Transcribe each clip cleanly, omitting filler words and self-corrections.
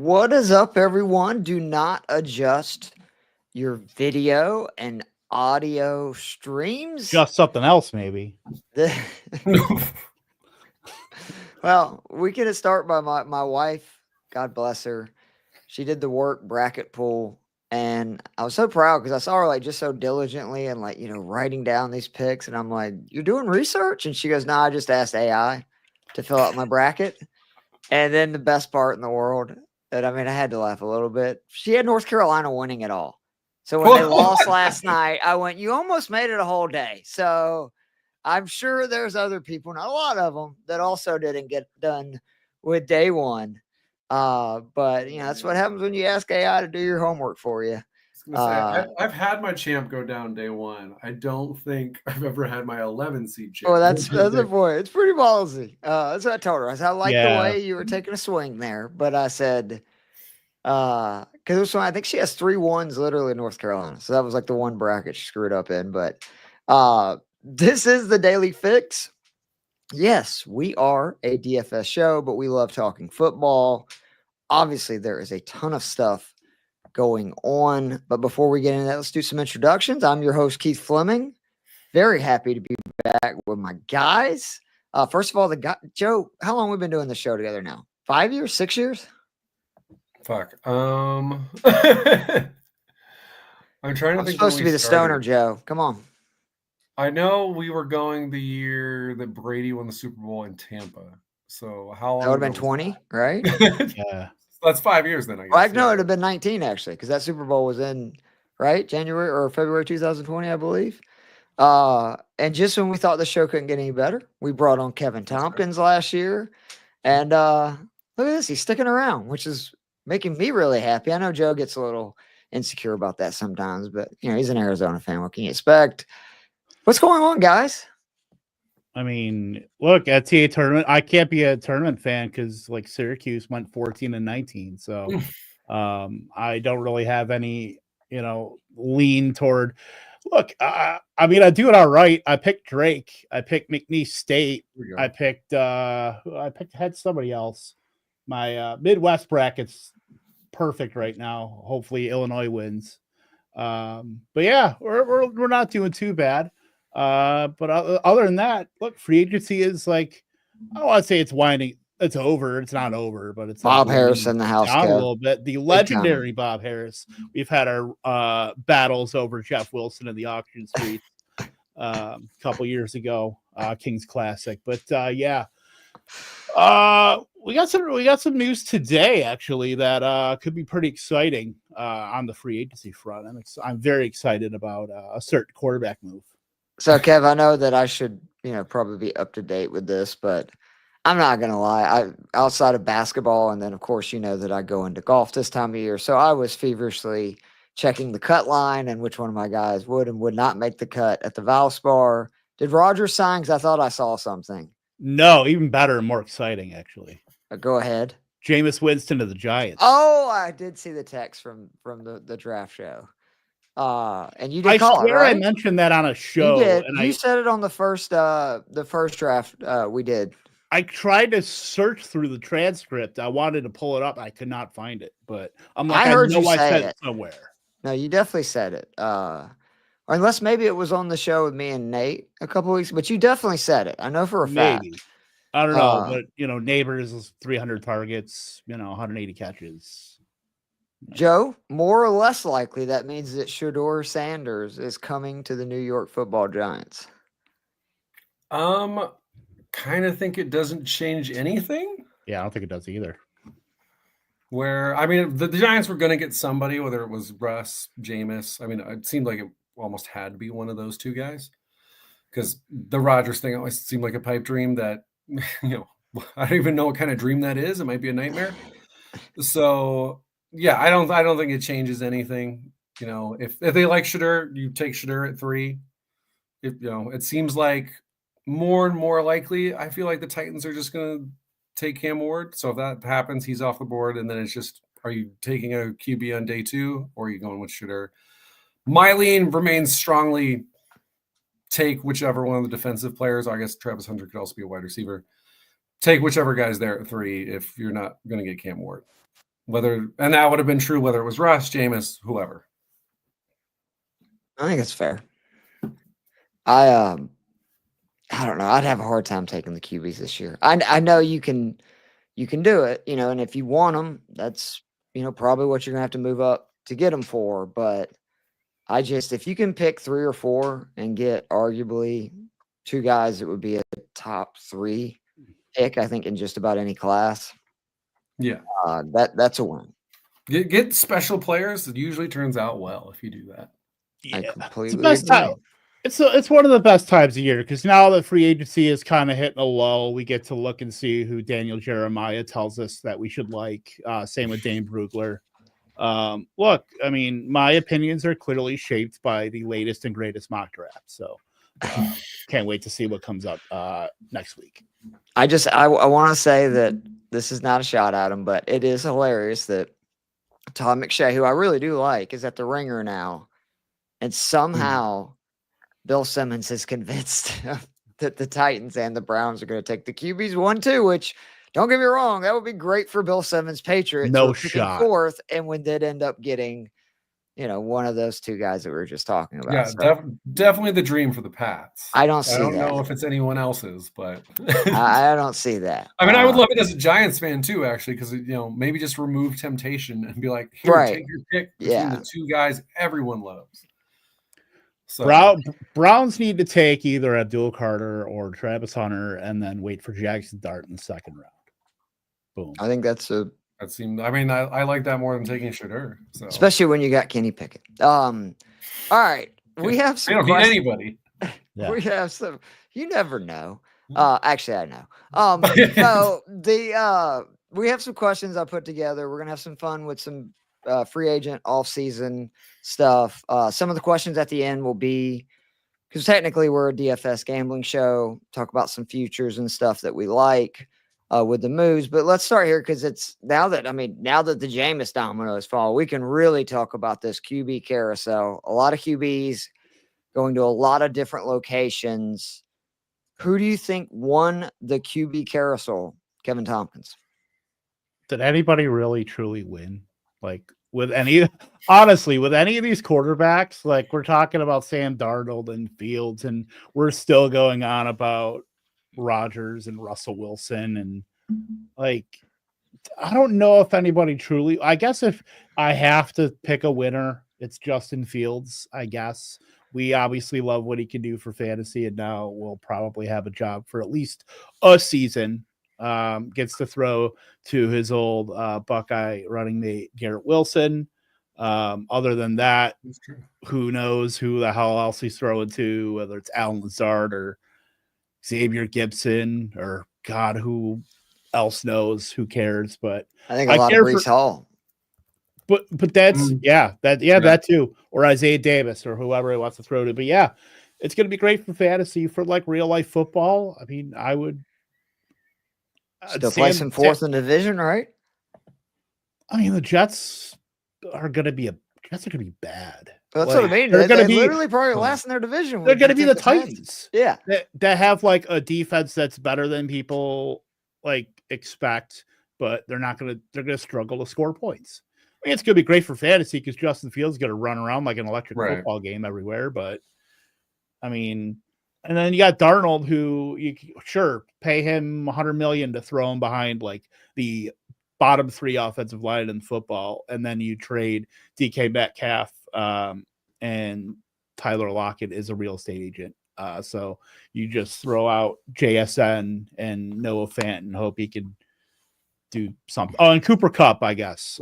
What is up, everyone? Do not adjust your video and audio streams. Just something else, maybe. Well, we can start by my wife. God bless her. She did the work bracket pool, and I was so proud because I saw her just so diligently and writing down these picks. And I'm like, "You're doing research?" And she goes, "No, I just asked AI to fill out my bracket." And then the best part in the world, and I had to laugh a little bit. She had North Carolina winning it all. So when they lost last night, I went, "You almost made it a whole day." So I'm sure there's other people, not a lot of them, that also didn't get done with day one. But that's what happens when you ask AI to do your homework for you. I've had my champ go down day one. I don't think I've ever had my 11 seed champ. Oh, that's the point. It's pretty ballsy. That's what I told her. I said, I like the way you were taking a swing there, but I said, because I think she has 3 1s literally in North Carolina, so that was like the one bracket she screwed up in. But this is the Daily Fix. Yes, we are a DFS show, but we love talking football. Obviously, there is a ton of stuff going on. But before we get into that, let's do some introductions. I'm your host, Keith Fleming. Very happy to be back with my guys. First of all, Joe, how long have we been doing this show together now? 5 years, 6 years? Fuck. I'm trying to think. Supposed to be the stoner, Joe. Come on. I know we were going the year that Brady won the Super Bowl in Tampa. So how long? That would have been 20, right? Yeah. That's 5 years then, I guess. Well, no, it would have been 19, actually, because that Super Bowl was in, January or February 2020, I believe. And just when we thought the show couldn't get any better, we brought on Kevin Tompkins last year. And look at this. He's sticking around, which is making me really happy. I know Joe gets a little insecure about that sometimes, but, he's an Arizona fan. What can you expect? What's going on, guys? Look, at TA tournament, I can't be a tournament fan because Syracuse went 14-19. So I don't really have any, lean toward. Look, I do it all right. I picked Drake. I picked McNeese State. I had somebody else. My Midwest bracket's perfect right now. Hopefully Illinois wins. But yeah, we're not doing too bad. But other than that, look, free agency is I don't want to say it's winding. It's over. It's not over, but it's Bob Harris in the house down a little bit. The legendary Bob Harris. We've had our battles over Jeff Wilson in the auction suite a couple years ago, King's Classic. But yeah, we got some news today actually that could be pretty exciting on the free agency front. I'm very excited about a certain quarterback move. So, Kev, I know that I should, probably be up to date with this, but I'm not going to lie. Outside of basketball, and then, of course, that I go into golf this time of year. So I was feverishly checking the cut line and which one of my guys would and would not make the cut at the Valspar. Did Rogers sign? Because I thought I saw something. No, even better and more exciting, actually. Go ahead. Jameis Winston to the Giants. Oh, I did see the text from the draft show. And you did I call swear it, right? I mentioned that on a show. You did. You said it on the first draft we did. I tried to search through the transcript. I wanted to pull it up. I could not find it, but I'm like, I heard I know you I say said it somewhere. No, you definitely said it. Or unless maybe it was on the show with me and Nate a couple weeks, but you definitely said it. I know for a fact. I don't know, but Neighbors 300 targets, 180 catches. Joe, more or less likely, that means that Shedeur Sanders is coming to the New York Football Giants. Kind of think it doesn't change anything. Yeah, I don't think it does either. The Giants were going to get somebody, whether it was Russ, Jameis. It seemed like it almost had to be one of those two guys because the Rodgers thing always seemed like a pipe dream that, I don't even know what kind of dream that is. It might be a nightmare. So yeah, I don't think it changes anything. If they like Shedeur, you take Shedeur at 3. It seems like more and more likely. I feel like the Titans are just going to take Cam Ward. So if that happens, he's off the board, and then it's just, are you taking a QB on day 2, or are you going with Shedeur? My lean remains strongly take whichever one of the defensive players. I guess Travis Hunter could also be a wide receiver. Take whichever guy's there at 3 if you're not going to get Cam Ward. and that would have been true whether it was Russ, Jameis, whoever. I think it's fair. I don't know. I'd have a hard time taking the QBs this year. I know you can do it, and if you want them, that's probably what you're gonna have to move up to get them for. But if you can pick 3 or 4 and get arguably 2 guys that would be a top 3 pick, I think in just about any class. Yeah, that's a win. Get special players. It usually turns out well if you do that. Yeah, I completely it's the best agree. time. It's one of the best times of year because now that free agency is kind of hitting a lull, we get to look and see who Daniel Jeremiah tells us that we should like. Same with Dane Brugler. Look, I mean, my opinions are clearly shaped by the latest and greatest mock draft. So can't wait to see what comes up next week. I want to say that this is not a shot at him, but it is hilarious that Todd McShay, who I really do like, is at the Ringer now. And somehow Bill Simmons is convinced that the Titans and the Browns are going to take the QBs 1-2, which, don't get me wrong, that would be great for Bill Simmons' Patriots. No shot. 4th, and we did end up getting, one of those 2 guys that we were just talking about. Yeah, so, definitely the dream for the Pats. I don't know if it's anyone else's, but I don't see that. I mean, I would love it as a Giants fan too, actually, because maybe just remove temptation and be like, here, right. take your pick between the 2 guys everyone loves. So Browns need to take either Abdul Carter or Travis Hunter and then wait for Jackson Dart in the 2nd round. Boom. I think that seemed. I mean, I like that more than taking Shedeur. So. Especially when you got Kenny Pickett. All right, we have some. I don't need anybody. Yeah. We have some. You never know. Actually, I know. So we have some questions I put together. We're gonna have some fun with some free agent off-season stuff. Some of the questions at the end will be, because technically we're a DFS gambling show, talk about some futures and stuff that we like with the moves. But let's start here because it's now that the Jameis dominoes fall, we can really talk about this QB carousel. A lot of QBs going to a lot of different locations. Who do you think won the QB carousel, Kevin Tompkins? Did anybody really truly win? Like with any of these quarterbacks, like we're talking about Sam Darnold and Fields, and we're still going on about Rodgers and Russell Wilson. And like, I don't know if anybody truly, I guess if I have to pick a winner, it's Justin Fields. I guess we obviously love what he can do for fantasy, and now we'll probably have a job for at least a season. Gets to throw to his old Buckeye running mate Garrett Wilson. Other than that, who knows who the hell else he's throwing to, whether it's Alan Lazard or Xavier Gibson or God, who else knows? Who cares? But I think a lot of Breece Hall. But that's that too, or Isaiah Davis or whoever he wants to throw to. But yeah, it's going to be great for fantasy, for like real life football. I mean, I would. Still placing 4th in the division, right? I mean, the Jets are going to be bad. Well, that's what I mean. They're going to be literally probably last in their division. They're going to be the Titans. Yeah, that have like a defense that's better than people like expect, but they're going to struggle to score points. I mean, it's going to be great for fantasy because Justin Fields is going to run around like an electric football game everywhere. But I mean. And then you got Darnold, who you pay him $100 million to throw him behind like the bottom 3 offensive line in football, and then you trade DK Metcalf and Tyler Lockett is a real estate agent. So you just throw out JSN and Noah Fant and hope he can do something. Oh, and Cooper Kupp, I guess.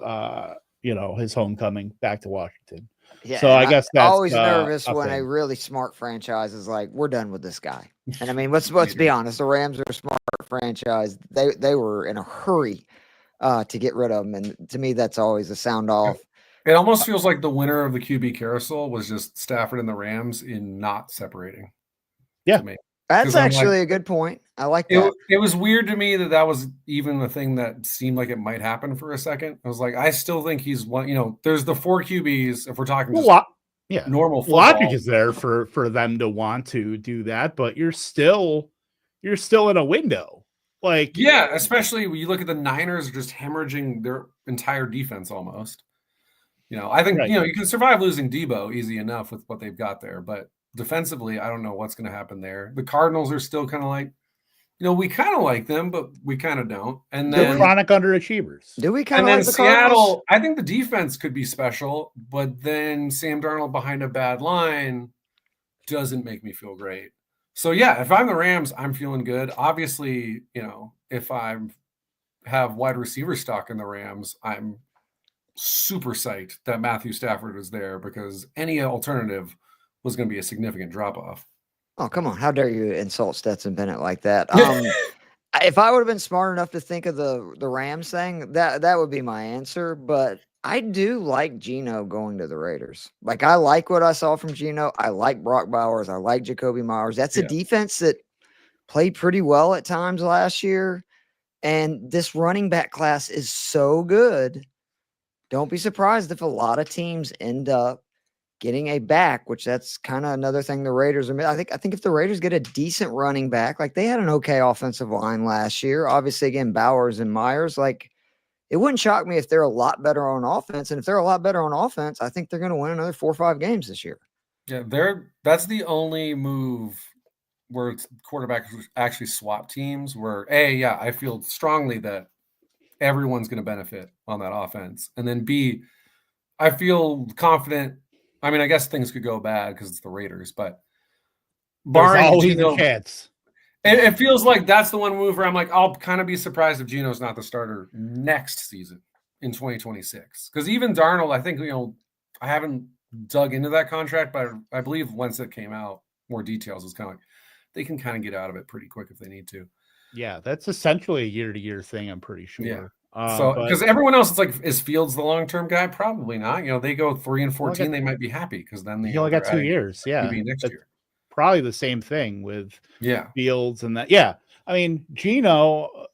His homecoming back to Washington. Yeah, so I guess that's always nervous when a really smart franchise is like, we're done with this guy. And I mean, let's be honest, the Rams are a smart franchise. They were in a hurry to get rid of him, and to me, that's always a sound off. It almost feels like the winner of the QB carousel was just Stafford and the Rams in not separating. Yeah, that's actually a good point. I like that. It was weird to me that was even the thing that seemed like it might happen for a second. I was like, I still think he's one. There's the 4 QBs. If we're talking normal football. Logic is there for them to want to do that, but you're still in a window. Like, yeah, especially when you look at the Niners just hemorrhaging their entire defense almost. I think, you can survive losing Debo easy enough with what they've got there. But defensively, I don't know what's going to happen there. The Cardinals are still kind of like, we kind of like them, but we kind of don't. And they're then chronic underachievers. Do we kind of and then like the Seattle, Cardinals? I think the defense could be special, but then Sam Darnold behind a bad line doesn't make me feel great. So yeah, if I'm the Rams, I'm feeling good. Obviously, if I have wide receiver stock in the Rams, I'm super psyched that Matthew Stafford was there, because any alternative was going to be a significant drop off. Oh, come on. How dare you insult Stetson Bennett like that? If I would have been smart enough to think of the Rams thing, that would be my answer. But I do like Geno going to the Raiders. Like, I like what I saw from Geno. I like Brock Bowers. I like Jacoby Myers. That's a defense that played pretty well at times last year. And this running back class is so good. Don't be surprised if a lot of teams end up getting a back, which that's kind of another thing the Raiders are. I think if the Raiders get a decent running back, like they had an okay offensive line last year, obviously again, Bowers and Myers, like it wouldn't shock me if they're a lot better on offense. And if they're a lot better on offense, I think they're going to win another 4 or 5 games this year. Yeah, that's the only move where quarterbacks actually swap teams where I feel strongly that everyone's going to benefit on that offense. And then B, I feel confident. I mean, I guess things could go bad because it's the Raiders, but barring always Geno, a chance. It feels like that's the one move where I'm like, I'll kind of be surprised if Geno's not the starter next season in 2026. Because even Darnold, I think, I haven't dug into that contract, but I believe once it came out, more details, it's kind of like they can kind of get out of it pretty quick if they need to. Yeah, that's essentially a year-to-year thing, I'm pretty sure. Yeah. Because everyone else, it's like, is Fields the long-term guy? Probably not. They go 3-14, they might be happy because then he only got 2 years. Yeah, maybe next year. Probably the same thing with Fields and that. Yeah, I mean, Geno,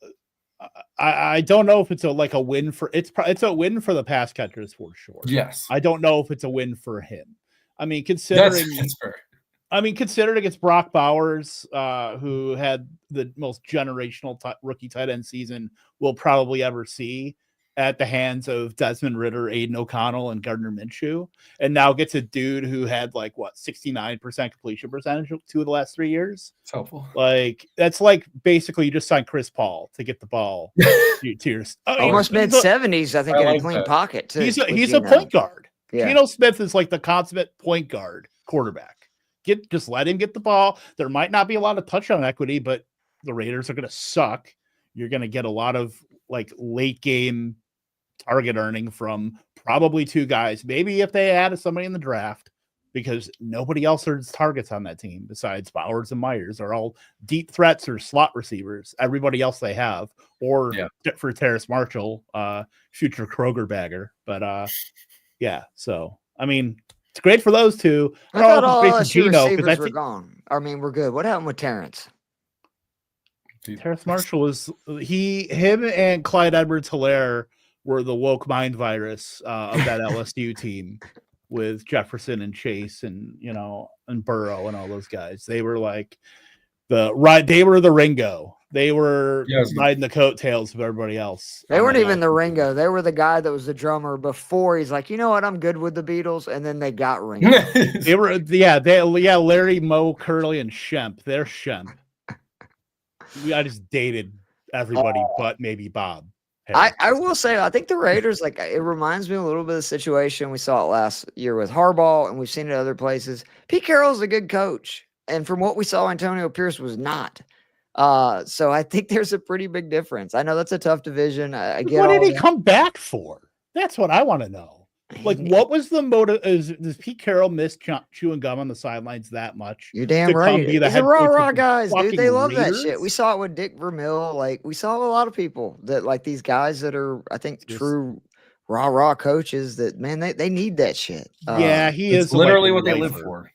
I don't know if it's a win for it's a win for the pass catchers for sure. Yes, I don't know if it's a win for him. I mean, considering that's fair. I mean, considering it's Brock Bowers, who had the most generational rookie tight end season we'll probably ever see at the hands of Desmond Ridder, Aiden O'Connell, and Gardner Minshew, and now gets a dude who had 69% completion percentage 2 of the last 3 years. It's helpful. That's basically you just signed Chris Paul to get the ball to your almost mid-70s, I think, in a clean pocket too. He's a point guard. Yeah. Geno Smith is the consummate point guard quarterback. Just let him get the ball. There might not be a lot of touchdown equity, but the Raiders are going to suck. You're going to get a lot of late game target earning from probably 2 guys. Maybe if they added somebody in the draft, because nobody else earns targets on that team besides Bowers and Myers are all deep threats or slot receivers. Everybody else they have, or for Terrace Marshall, future Kroger bagger. But so I mean, it's great for those two. I thought all LSU receivers were gone. I mean, we're good. What happened with Terrence? Terrace Marshall him and Clyde Edwards-Helaire were the woke mind virus of that LSU team with Jefferson and Chase and and Burrow and all those guys. They were they were the Ringo. They were riding the coattails of everybody else. They weren't even the Ringo. They were the guy that was the drummer before. He's like, you know what? I'm good with the Beatles. And then they got Ringo. They were, Larry, Moe, Curly, and Shemp. They're Shemp. I just dated everybody but maybe Bob. I will say, I think the Raiders, it reminds me a little bit of the situation we saw it last year with Harbaugh, and we've seen it other places. Pete Carroll's a good coach. And from what we saw, Antonio Pierce was not. So I think there's a pretty big difference. I know that's a tough division. What did he come back for? That's what I want to know. What was the motive? Does Pete Carroll miss chewing gum on the sidelines that much? You're damn right. These are raw guys, dude. They love that shit. We saw it with Dick Vermeil. We saw a lot of people that these guys that are, I think, true raw coaches that, man, they need that shit. Yeah, he is literally what they live for.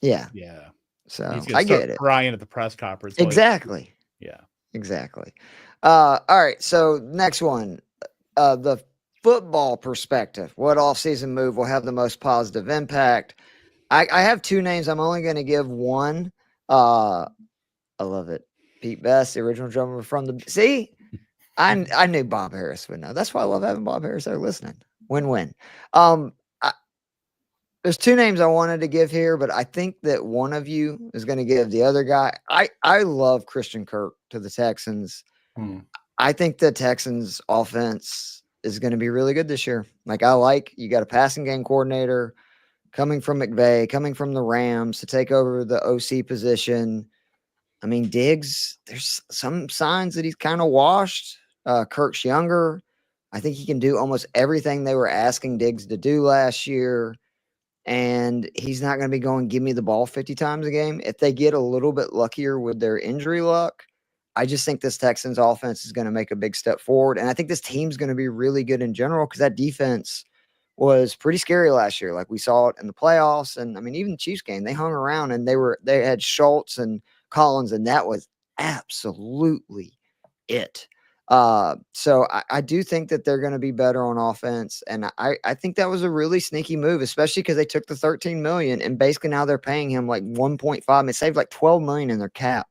Yeah. Yeah. So I get it. Crying at the press conference. Exactly. Yeah. Exactly. All right. So next one, the football perspective. What offseason move will have the most positive impact? I have 2 names. I'm only going to give one. I love it. Pete Best, the original drummer from the. See, I knew Bob Harris would know. That's why I love having Bob Harris there listening. Win-win. There's two names I wanted to give here, but I think that one of you is going to give the other guy. I love Christian Kirk to the Texans. I think the Texans offense is going to be really good this year. Like you got a passing game coordinator coming from McVay, coming from the Rams to take over the OC position. I mean, Diggs, there's some signs that he's kind of washed. Kirk's younger. I think he can do almost everything they were asking Diggs to do last year. And he's not going to be going, give me the ball 50 times a game. If they get a little bit luckier with their injury luck, I just think this Texans offense is going to make a big step forward. And I think this team's going to be really good in general because that defense was pretty scary last year. Like we saw it in the playoffs. And I mean, even the Chiefs game, they hung around and they had Schultz and Collins, and that was absolutely it. So I do think that they're going to be better on offense. And I think that was a really sneaky move, especially because they took the $13 million and basically now they're paying him like 1.5. They saved like $12 million in their cap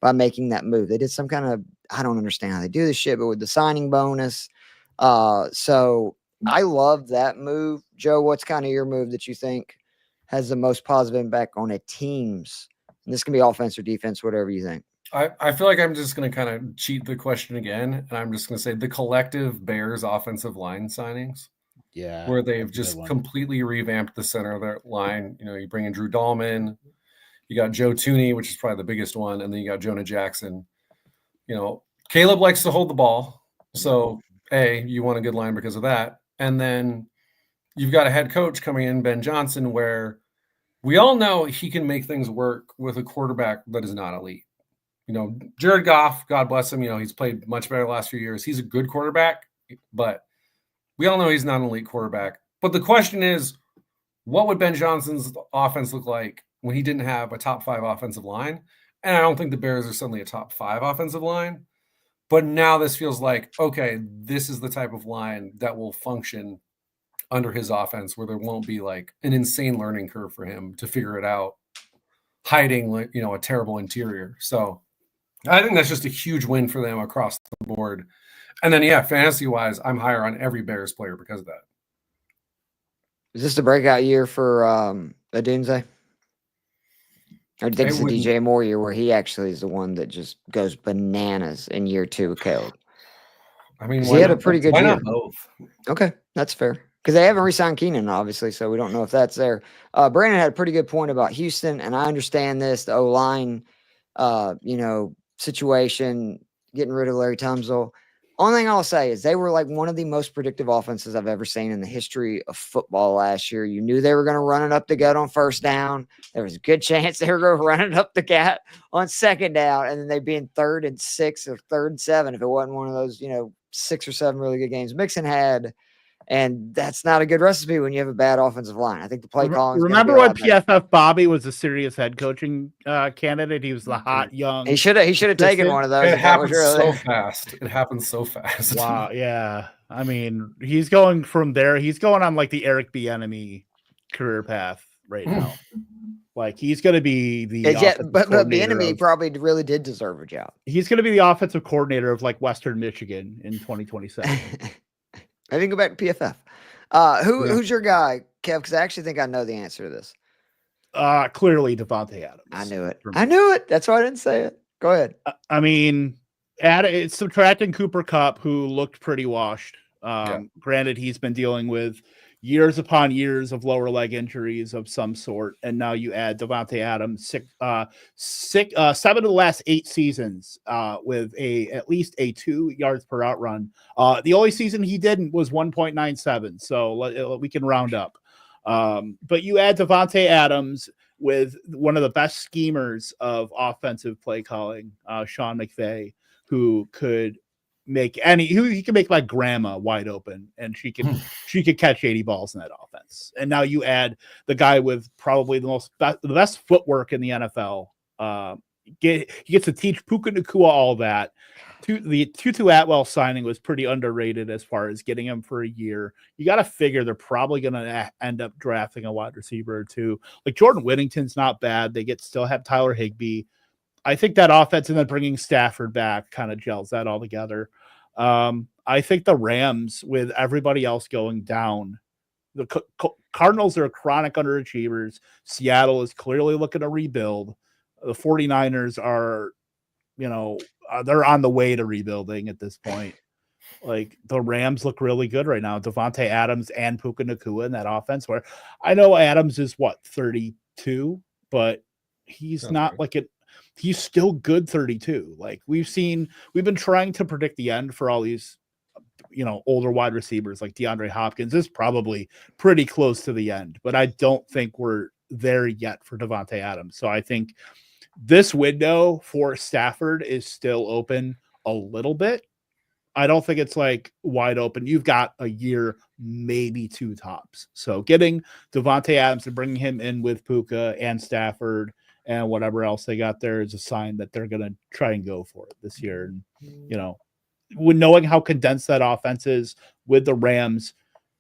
by making that move. They did some kind of, I don't understand how they do this shit, but with the signing bonus. So I love that move. Joe, what's kind of your move that you think has the most positive impact on a team's? And this can be offense or defense, whatever you think. I feel like I'm just going to kind of cheat the question again, and I'm just going to say the collective Bears offensive line signings. Yeah. Where they've just completely revamped the center of their line. You know, you bring in Drew Dahlman, you got Joe Tooney, which is probably the biggest one, and then you got Jonah Jackson. You know, Caleb likes to hold the ball. So, you want a good line because of that. And then you've got a head coach coming in, Ben Johnson, where we all know he can make things work with a quarterback that is not elite. You know, Jared Goff, God bless him, you know, he's played much better the last few years. He's a good quarterback, but we all know he's not an elite quarterback. But the question is, what would Ben Johnson's offense look like when he didn't have a top 5 offensive line? And I don't think the Bears are suddenly a top 5 offensive line. But now this feels like, okay, this is the type of line that will function under his offense where there won't be like an insane learning curve for him to figure it out, hiding, you know, a terrible interior. So I think that's just a huge win for them across the board. And then, fantasy-wise, I'm higher on every Bears player because of that. Is this the breakout year for Adunze? Or do you think it's the DJ Moore year where he actually is the one that just goes bananas in year 2 with Caleb? I mean, he had a pretty good year. Why not both? Okay, that's fair. Because they haven't re-signed Keenan, obviously, so we don't know if that's there. Brandon had a pretty good point about Houston, and I understand this, the O-line, situation, getting rid of Larry Tunsil. Only thing I'll say is they were like one of the most predictive offenses I've ever seen in the history of football last year. You knew they were going to run it up the gut on first down. There was a good chance they were going to run it up the gut on second down, and then they'd be in 3rd and 6 or 3rd and 7 if it wasn't one of those, 6 or 7 really good games Mixon had. And that's not a good recipe when you have a bad offensive line. I think the play calling. Remember when PFF Bobby was a serious head coaching candidate? He was the hot young. He should have taken one of those. It happens so fast. It happens so fast. Wow. Yeah. I mean, he's going from there. He's going on like the Eric Bieniemy career path right now. Like he's going to be the but Bieniemy probably really did deserve a job. He's going to be the offensive coordinator of like Western Michigan in 2027. I didn't go back to PFF. Who's your guy, Kev? Because I actually think I know the answer to this. Clearly Devontae Adams. I knew it. That's why I didn't say it. Go ahead. I mean, it's subtracting Cooper Kupp, who looked pretty washed. Granted, he's been dealing with years upon years of lower leg injuries of some sort, and now you add Devontae Adams, 7 of the last 8 seasons with at least a 2 yards per out run. The only season he didn't was 1.97, so we can round up. But you add Devontae Adams with one of the best schemers of offensive play calling, Sean McVay, who could make he can make my grandma wide open, and she could catch 80 balls in that offense. And now you add the guy with probably the best footwork in the NFL. He gets to teach Puka Nacua all that. The Tutu Atwell signing was pretty underrated as far as getting him for a year. You got to figure they're probably going to end up drafting a wide receiver or two. Like Jordan Whittington's not bad. They still have Tyler Higbee. I think that offense and then bringing Stafford back kind of gels that all together. I think the Rams, with everybody else going down, the Cardinals are chronic underachievers. Seattle is clearly looking to rebuild. The 49ers are, they're on the way to rebuilding at this point. Like, the Rams look really good right now. Devontae Adams and Puka Nacua in that offense, where I know Adams is 32, but he's not like it. He's still good 32. Like, we've been trying to predict the end for all these, older wide receivers like DeAndre Hopkins is probably pretty close to the end, but I don't think we're there yet for Devontae Adams. So I think this window for Stafford is still open a little bit. I don't think it's like wide open. You've got a year, maybe 2 tops. So getting Devontae Adams and bringing him in with Puka and Stafford and whatever else they got there is a sign that they're going to try and go for it this year. And, when knowing how condensed that offense is with the Rams,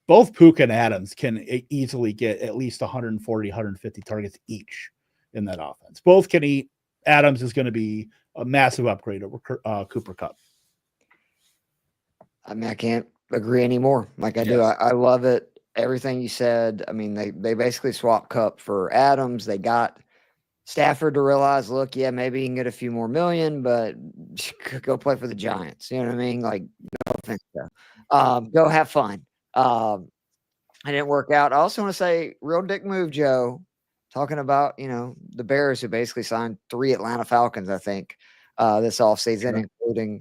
both Puka and Adams can easily get at least 140, 150 targets each in that offense. Both can eat. Adams is going to be a massive upgrade over Cooper Kupp. I mean, I can't agree anymore. Like I do. I love it. Everything you said. I mean, they basically swapped Kupp for Adams. They got Stafford to realize, look, yeah, maybe he can get a few more million, but go play for the Giants. You know what I mean? Like, no offense, go have fun. I didn't work out. I also want to say, real dick move, Joe, talking about, the Bears who basically signed 3 Atlanta Falcons, I think, this offseason, including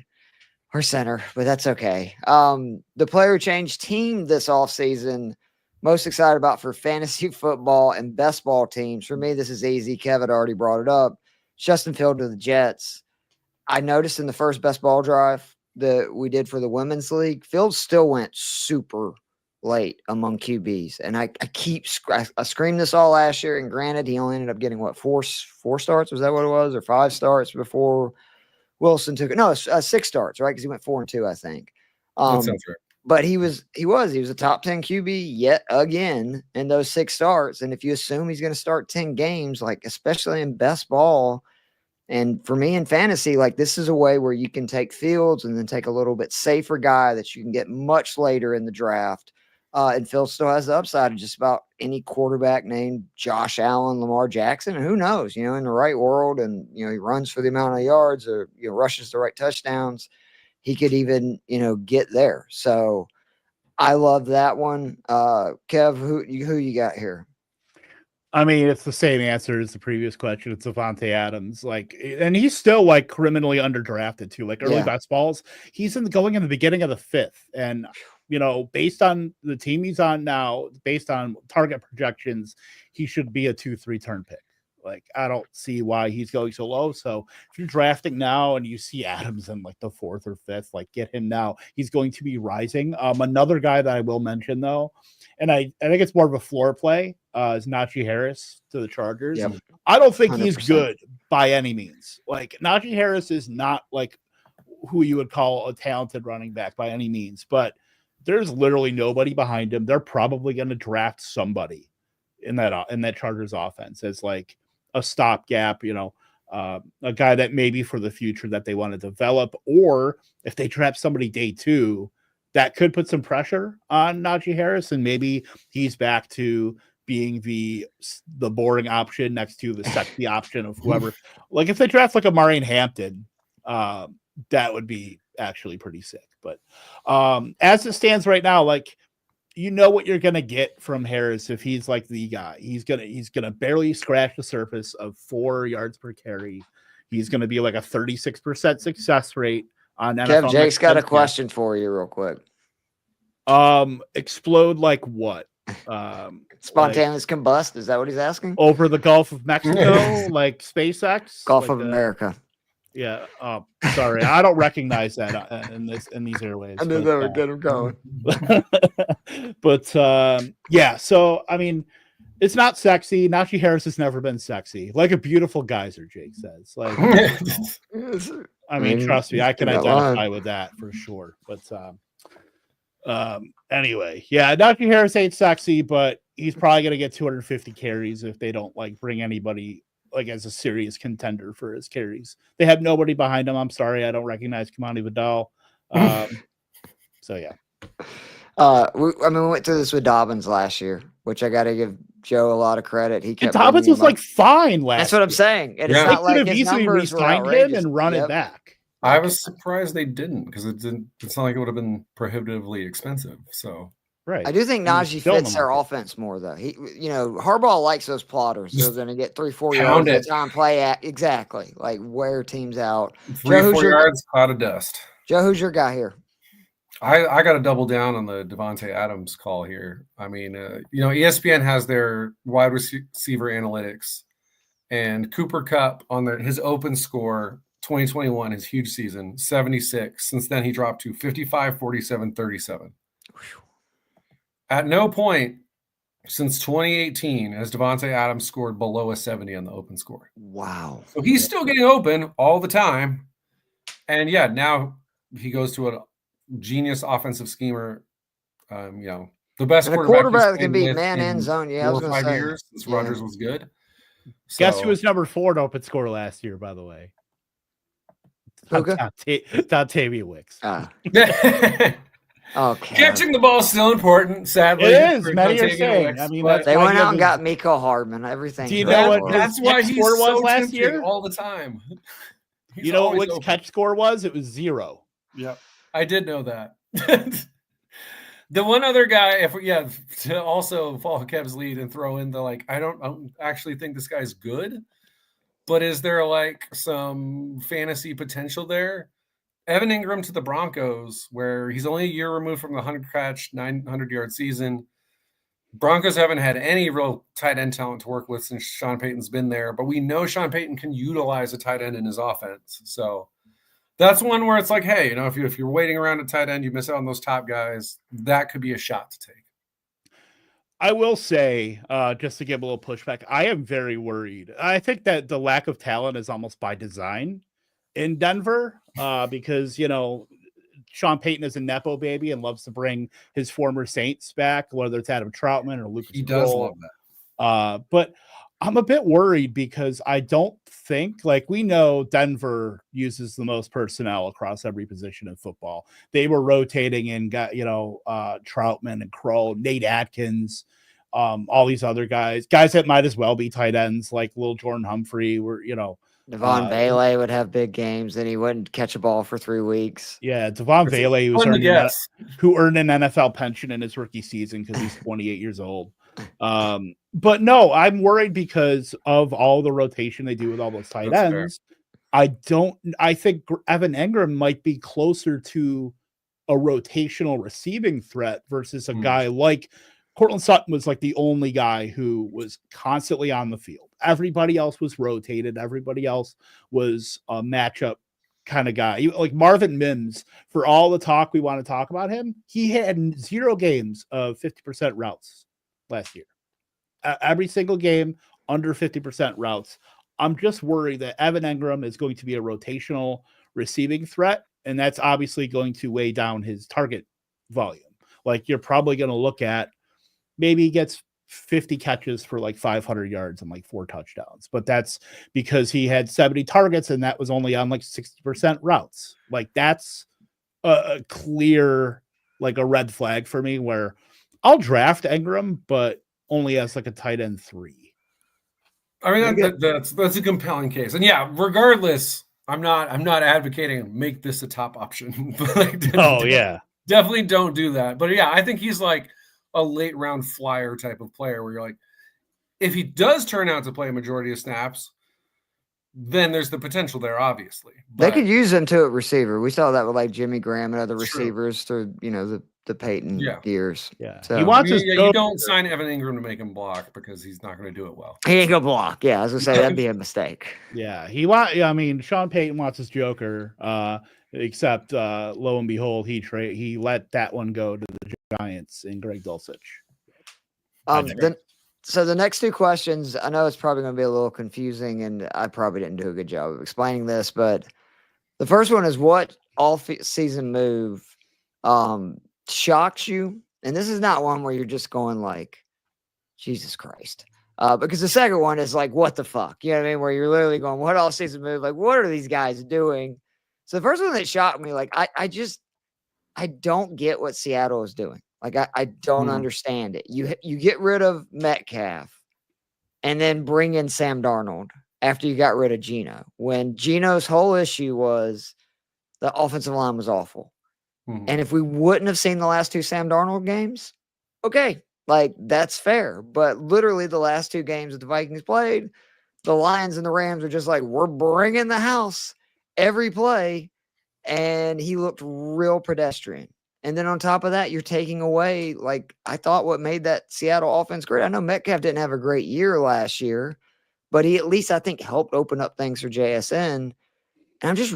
her center, but that's okay. The player who changed team this offseason, most excited about for fantasy football and best ball teams. For me, this is easy. Kevin already brought it up. Justin Field to the Jets. I noticed in the first best ball drive that we did for the women's league, Field still went super late among QBs. And I screamed this all last year. And granted, he only ended up getting four starts? Was that what it was? Or 5 starts before Wilson took it? No, 6 starts, right? Because he went 4-2, I think. That sounds right. But he was a top 10 QB yet again in those 6 starts. And if you assume he's going to start 10 games, like especially in best ball, and for me in fantasy, like this is a way where you can take Fields and then take a little bit safer guy that you can get much later in the draft. And Fields still has the upside of just about any quarterback named Josh Allen, Lamar Jackson, and who knows, in the right world, and he runs for the amount of yards or rushes the right touchdowns, he could even, get there. So I love that one. Kev, who you got here? I mean, it's the same answer as the previous question. It's Devontae Adams. And he's still criminally underdrafted too. Like early best balls, he's going in the beginning of the 5th. And, based on the team he's on now, based on target projections, he should be a 2-3 turn pick. Like, I don't see why he's going so low. So if you're drafting now and you see Adams in the 4th or 5th, get him now. He's going to be rising. Another guy that I will mention though, and I think it's more of a floor play, is Najee Harris to the Chargers. Yep. I don't think 100%. He's good by any means. Najee Harris is not who you would call a talented running back by any means, but there's literally nobody behind him. They're probably going to draft somebody in that Chargers offense as a stopgap, a guy that maybe for the future that they want to develop, or if they draft somebody day 2, that could put some pressure on Najee Harris, and maybe he's back to being the boring option next to the sexy option of whoever. If they draft a Marion Hampton, that would be actually pretty sick. But as it stands right now, what you're gonna get from Harris if he's the guy. He's gonna barely scratch the surface of 4 yards per carry. He's gonna be a 36% success rate on NFL. Kev, Jake's got a question for you real quick. Explode what? Spontaneous combust? Is that what he's asking? Over the Gulf of Mexico, SpaceX? Gulf of America. Yeah. Sorry, I don't recognize that in these airways. I knew that would get him going. But so I mean, it's not sexy. Najee Harris has never been sexy. Like a beautiful geyser, Jake says. I mean, trust me, I can identify with that for sure. But anyway, Najee Harris ain't sexy, but he's probably gonna get 250 carries if they don't bring anybody like as a serious contender for his carries. They have nobody behind him. I'm sorry, I don't recognize Kamani Vidal. So yeah. We went through this with Dobbins last year, which I got to give Joe a lot of credit. He kept Dobbins was like fine last. That's what I'm saying. And it's Yeah. not They could like have his easily numbers were re-signed him outrageous. and run it back. I was surprised they didn't because it's not like it would have been prohibitively expensive. So Right. I do think Najee still in fits the their market. offense more though. He, Harbaugh likes those plotters. They're Just going to get 3-4 pound yards at it. a time, play at exactly like wear teams out. 3-4 yards, cloud of dust. Joe, who's your guy here? I got to double down on the Devontae Adams call here. I mean, ESPN has their wide receiver analytics, and Cooper Kupp on his open score 2021, his huge season, 76. Since then, he dropped to 55, 47, 37. At no point since 2018 has Devontae Adams scored below a 70 on the open score. Wow. So he's still getting open all the time. And yeah, now he goes to a genius offensive schemer. The best quarterback that can beat man and zone. Yeah, 4 or 5 years since Rodgers was good. Guess who was number 4 in open score last year, by the way? Dontayvion Wicks. Okay. Catching the ball is still important, sadly. It is. Many are saying. I mean, they went out and got Miko Hardman. Everything. Do you know what? That's why he's score was so last year all the time. You know what Wick's catch score was? It was 0. Yep, I did know that. The one other guy, to also follow Kev's lead and throw in I don't actually think this guy's good, but is there some fantasy potential there? Evan Ingram to the Broncos, where he's only a year removed from the 100-catch, 900-yard season. Broncos haven't had any real tight end talent to work with since Sean Payton's been there, but we know Sean Payton can utilize a tight end in his offense. So that's one where it's like, hey, if you're waiting around at tight end, you miss out on those top guys. That could be a shot to take. I will say, just to give a little pushback, I am very worried. I think that the lack of talent is almost by design in Denver, because Sean Payton is a nepo baby and loves to bring his former Saints back, whether it's Adam Troutman or Lucas. He does love that. But I'm a bit worried because I don't think, we know Denver uses the most personnel across every position in football. They were rotating and got, Troutman and Kroll, Nate Atkins, all these other guys that might as well be tight ends, like Lil Jordan Humphrey, Devon Bailey would have big games, and he wouldn't catch a ball for 3 weeks. Yeah, Devon Bailey who earned an NFL pension in his rookie season because he's 28 years old. But no, I'm worried because of all the rotation they do with all those tight ends. Fair. I think Evan Ingram might be closer to a rotational receiving threat versus a guy like Cortland Sutton was the only guy who was constantly on the field. Everybody else was rotated. Everybody else was a matchup kind of guy. Like Marvin Mims, for all the talk we want to talk about him, he had 0 games of 50% routes last year. Every single game under 50% routes. I'm just worried that Evan Ingram is going to be a rotational receiving threat, and that's obviously going to weigh down his target volume. You're probably going to look at maybe he gets 50 catches for 500 yards and 4 touchdowns, but that's because he had 70 targets and that was only on 60% routes. That's a clear, a red flag for me, where I'll draft Ingram, but only as a tight end 3. I mean, that's a compelling case. And yeah, regardless, I'm not advocating make this a top option. Definitely don't do that. But yeah, I think he's a late round flyer type of player where you're if he does turn out to play a majority of snaps, then there's the potential there, obviously. They could use him to a receiver. We saw that with Jimmy Graham and other receivers through, the Peyton years. Yeah. So, he wants you don't sign Evan Ingram to make him block because he's not going to do it well. He ain't going to block. Yeah, I was going to say that'd be a mistake. Yeah. Sean Payton wants his Joker, except lo and behold, he let that one go to the Giants and Greg Dulcich. So the next 2 questions, I know it's probably going to be a little confusing, and I probably didn't do a good job of explaining this, but the first one is what all-season move shocks you? And this is not one where you're just going Jesus Christ. Because the second one is like, what the fuck? You know what I mean? Where you're literally going, what all season move? Like, what are these guys doing? So the first one that shocked me, like, I don't get what Seattle is doing. Like, I don't understand it. You get rid of Metcalf and then bring in Sam Darnold after you got rid of Geno. When Geno's whole issue was the offensive line was awful. And if we wouldn't have seen the last 2 Sam Darnold games, okay, like that's fair. But literally the last 2 games that the Vikings played, the Lions and the Rams were just like, we're bringing the house every play. And he looked real pedestrian. And then on top of that, you're taking away, like, I thought what made that Seattle offense great. I know Metcalf didn't have a great year last year, but he at least, I think, helped open up things for JSN. And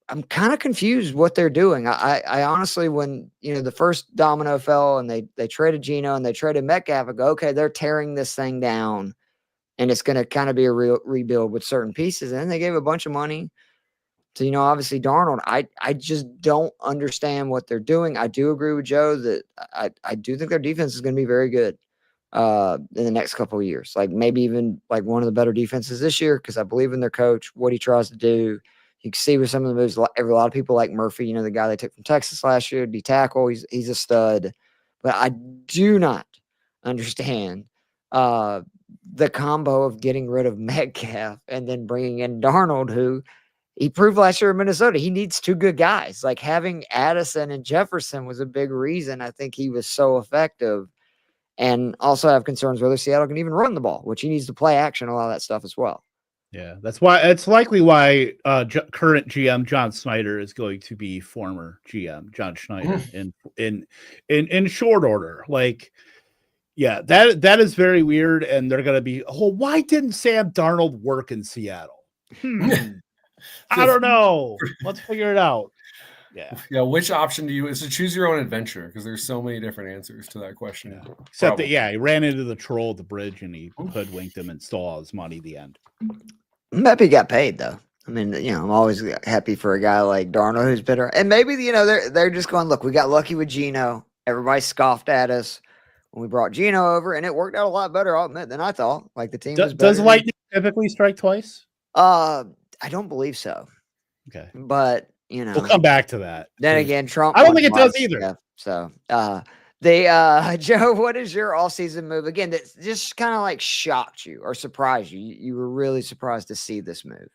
I'm kind of confused what they're doing. I honestly, when, the first domino fell and they traded Geno and they traded Metcalf, I go, okay, they're tearing this thing down and it's going to kind of be a real rebuild with certain pieces. And then they gave a bunch of money to, obviously Darnold. I just don't understand what they're doing. I do agree with Joe that I do think their defense is going to be very good in the next couple of years. Like maybe even like one of the better defenses this year, because I believe in their coach, what he tries to do. You can see with some of the moves, a lot of people like Murphy, the guy they took from Texas last year, D tackle, he's a stud. But I do not understand the combo of getting rid of Metcalf and then bringing in Darnold, who he proved last year in Minnesota. He needs 2 good guys. Like having Addison and Jefferson was a big reason I think he was so effective. And also have concerns whether Seattle can even run the ball, which he needs to play action, a lot of that stuff as well. Yeah, that's why it's likely why current GM John Snyder is going to be former GM John Schneider in short order. Like, yeah, that is very weird, and they're going to be. Oh, why didn't Sam Darnold work in Seattle? I don't know. Let's figure it out. Yeah. Which option do you? It's to choose your own adventure because there's so many different answers to that question. Yeah. Except that, he ran into the troll at the bridge and he hoodwinked him and stole all his money at the end. Maybe got paid though. I mean, I'm always happy for a guy like Darnold who's better. And maybe they're just going, look, we got lucky with Geno. Everybody scoffed at us when we brought Geno over, and it worked out a lot better, I'll admit, than I thought. Like the team was better. Does lightning typically strike twice? I don't believe so. Okay, but we'll come back to that. Then again, Trump. I don't think it does either. Yeah, so, Joe, what is your all-season move again that just kind of like shocked you or surprised you? You were really surprised to see this move.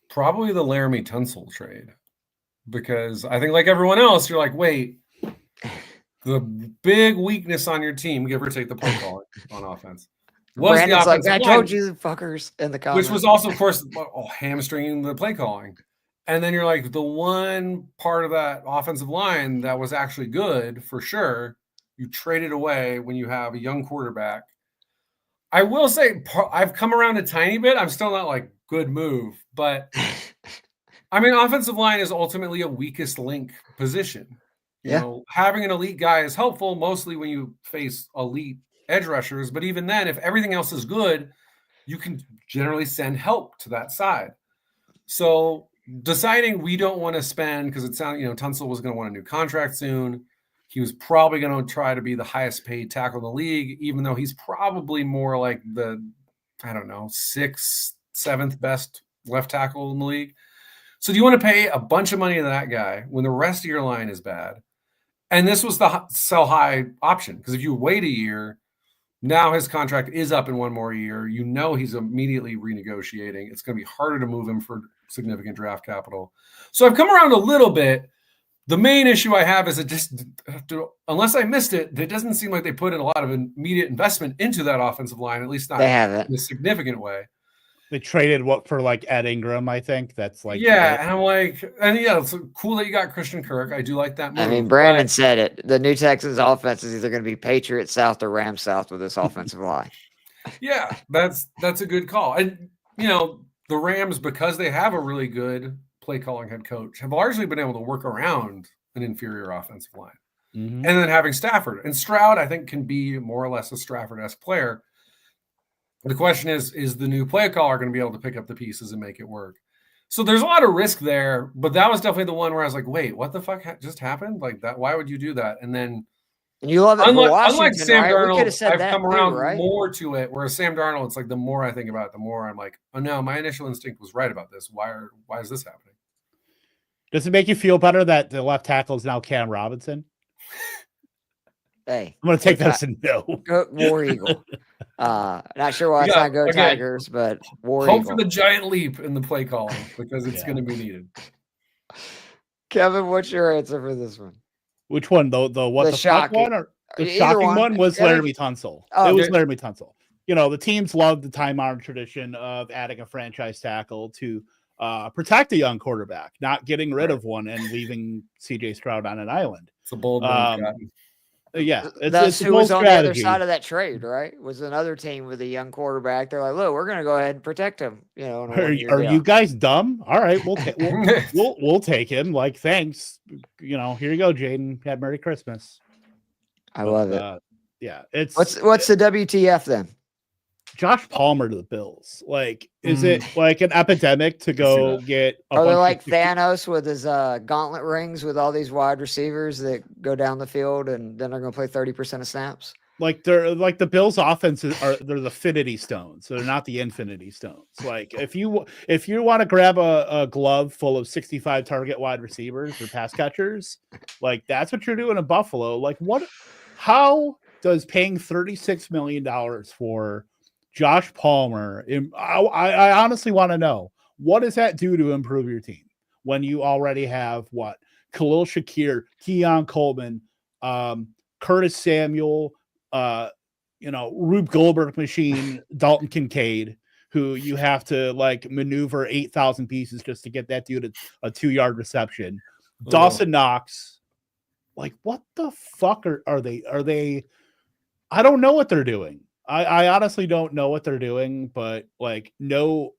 Probably the Laramie Tunsil trade, because I think like everyone else, you're like, wait, the big weakness on your team, give or take the play calling on offense. Was Brandon's the offensive like, I line, told you, fuckers, in the comments. which was also, of course, hamstringing the play calling. And then you're like, the one part of that offensive line that was actually good for sure, you traded away when you have a young quarterback. I will say I've come around a tiny bit. I'm still not like good move, but I mean, offensive line is ultimately a weakest link position. You know, having an elite guy is helpful mostly when you face elite edge rushers. But even then, if everything else is good, you can generally send help to that side. So deciding we don't want to spend, because it sounded, Tunsil was going to want a new contract soon. He was probably going to try to be the highest paid tackle in the league, even though he's probably more like the, 6th, 7th best left tackle in the league. So do you want to pay a bunch of money to that guy when the rest of your line is bad? And this was the sell high option, because if you wait a year, now his contract is up in one more year. He's immediately renegotiating. It's going to be harder to move him for significant draft capital. So I've come around a little bit. The main issue I have is unless I missed it, it doesn't seem like they put in a lot of immediate investment into that offensive line, at least not in a significant way. They traded for like Ed Ingram, I think. That's like and I'm like, it's cool that you got Christian Kirk. I do like that move. I mean, Brandon said it. The new Texans offense is either going to be Patriots South or Rams South with this offensive line. Yeah, that's a good call. And the Rams, because they have a really good play calling head coach, have largely been able to work around an inferior offensive line. Mm-hmm. And then having Stafford and Stroud, I think, can be more or less a Stafford-esque player. The question is the new play caller going to be able to pick up the pieces and make it work? So there's a lot of risk there, but that was definitely the one where I was like, wait, what the fuck just happened? Like that? Why would you do that? And then And you love it for Unlike Washington, Sam right? We could have Darnold, said I've that come too, around right? more to it. Whereas Sam Darnold, it's like the more I think about it, the more I'm like, oh no, my initial instinct was right about this. Why is this happening? Does it make you feel better that the left tackle is now Cam Robinson? Hey, I'm going to take that as a no. Go War Eagle. Not sure why it's not Go Tigers, but War Hope Eagle. for the giant leap in the play calling because it's going to be needed. Kevin, what's your answer for this one? Which one? The shocking one or the shocking one was Laramie Tunsil. Oh, it was Laramie Tunsil. The teams love the time-honored tradition of adding a franchise tackle to protect a young quarterback, not getting rid of one and leaving CJ Stroud on an island. It's a bold move. Yeah, that's who was on strategy. the other side of that trade, right? Was another team with a young quarterback. They're like, look, we're going to go ahead and protect him. Are you guys dumb? All right, we'll take him. Like, thanks. Here you go, Jaden. Have Merry Christmas. I love it. Yeah, it's what's the WTF then? Josh Palmer to the Bills. Like, is it like an epidemic to go get? Are they like Thanos with his gauntlet rings with all these wide receivers that go down the field and then they're going to play 30% of snaps? Like they're like the Bills' offenses they're the Finity Stones. So they're not the Infinity Stones. Like if you want to grab a glove full of 65 target wide receivers or pass catchers, like that's what you're doing in Buffalo. Like how does paying $36 million for Josh Palmer? I honestly want to know, what does that do to improve your team when you already have Khalil Shakir, Keon Coleman, Curtis Samuel, Rube Goldberg machine, Dalton Kincaid, who you have to maneuver 8,000 pieces just to get that dude a 2-yard reception. Dawson Knox, what the fuck are they? I don't know what they're doing. I honestly don't know what they're doing, but no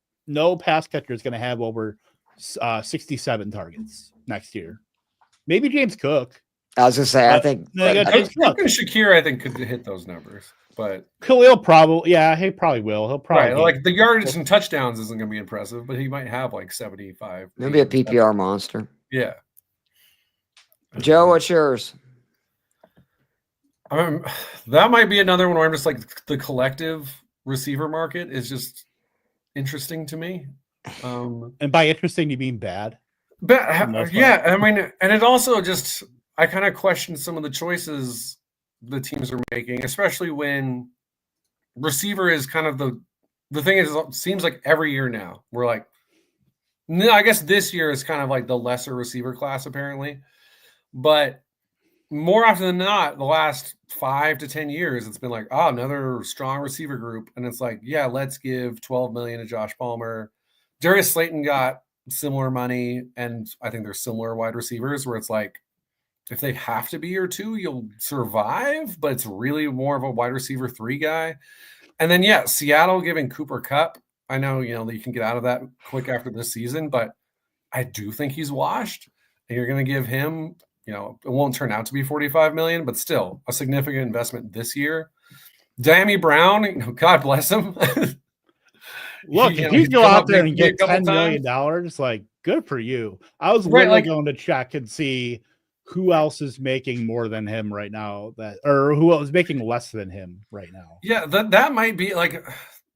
pass catcher is going to have over 67 targets next year. Maybe James Cook. I was going to say, I think Shakir, I think, could hit those numbers, but Khalil probably, he probably will. He'll probably the yardage and touchdowns isn't going to be impressive, but he might have 75. Maybe a PPR monster. Yeah. Joe, what's yours? That might be another one where I'm just the collective receiver market is just interesting to me. And by interesting, you mean bad? Yeah. I mean, and it also just, I kind of question some of the choices the teams are making, especially when receiver is kind of the thing is, it seems like every year now we're I guess this year is kind of the lesser receiver class apparently, but more often than not, the last 5 to 10 years, it's been another strong receiver group. And it's let's give $12 million to Josh Palmer. Darius Slayton got similar money. And I think there's similar wide receivers where it's if they have to be your 2, you'll survive, but it's really more of a wide receiver 3 guy. And then, Seattle giving Cooper Kupp. I know, that you can get out of that quick after this season, but I do think he's washed. And you're going to give him, it won't turn out to be $45 million, but still a significant investment this year. Dammy Brown, God bless him. Look, if you go out there and get $10 million, good for you. I was literally going to check and see who else is making more than him right now, or who else is making less than him right now. Yeah, that might be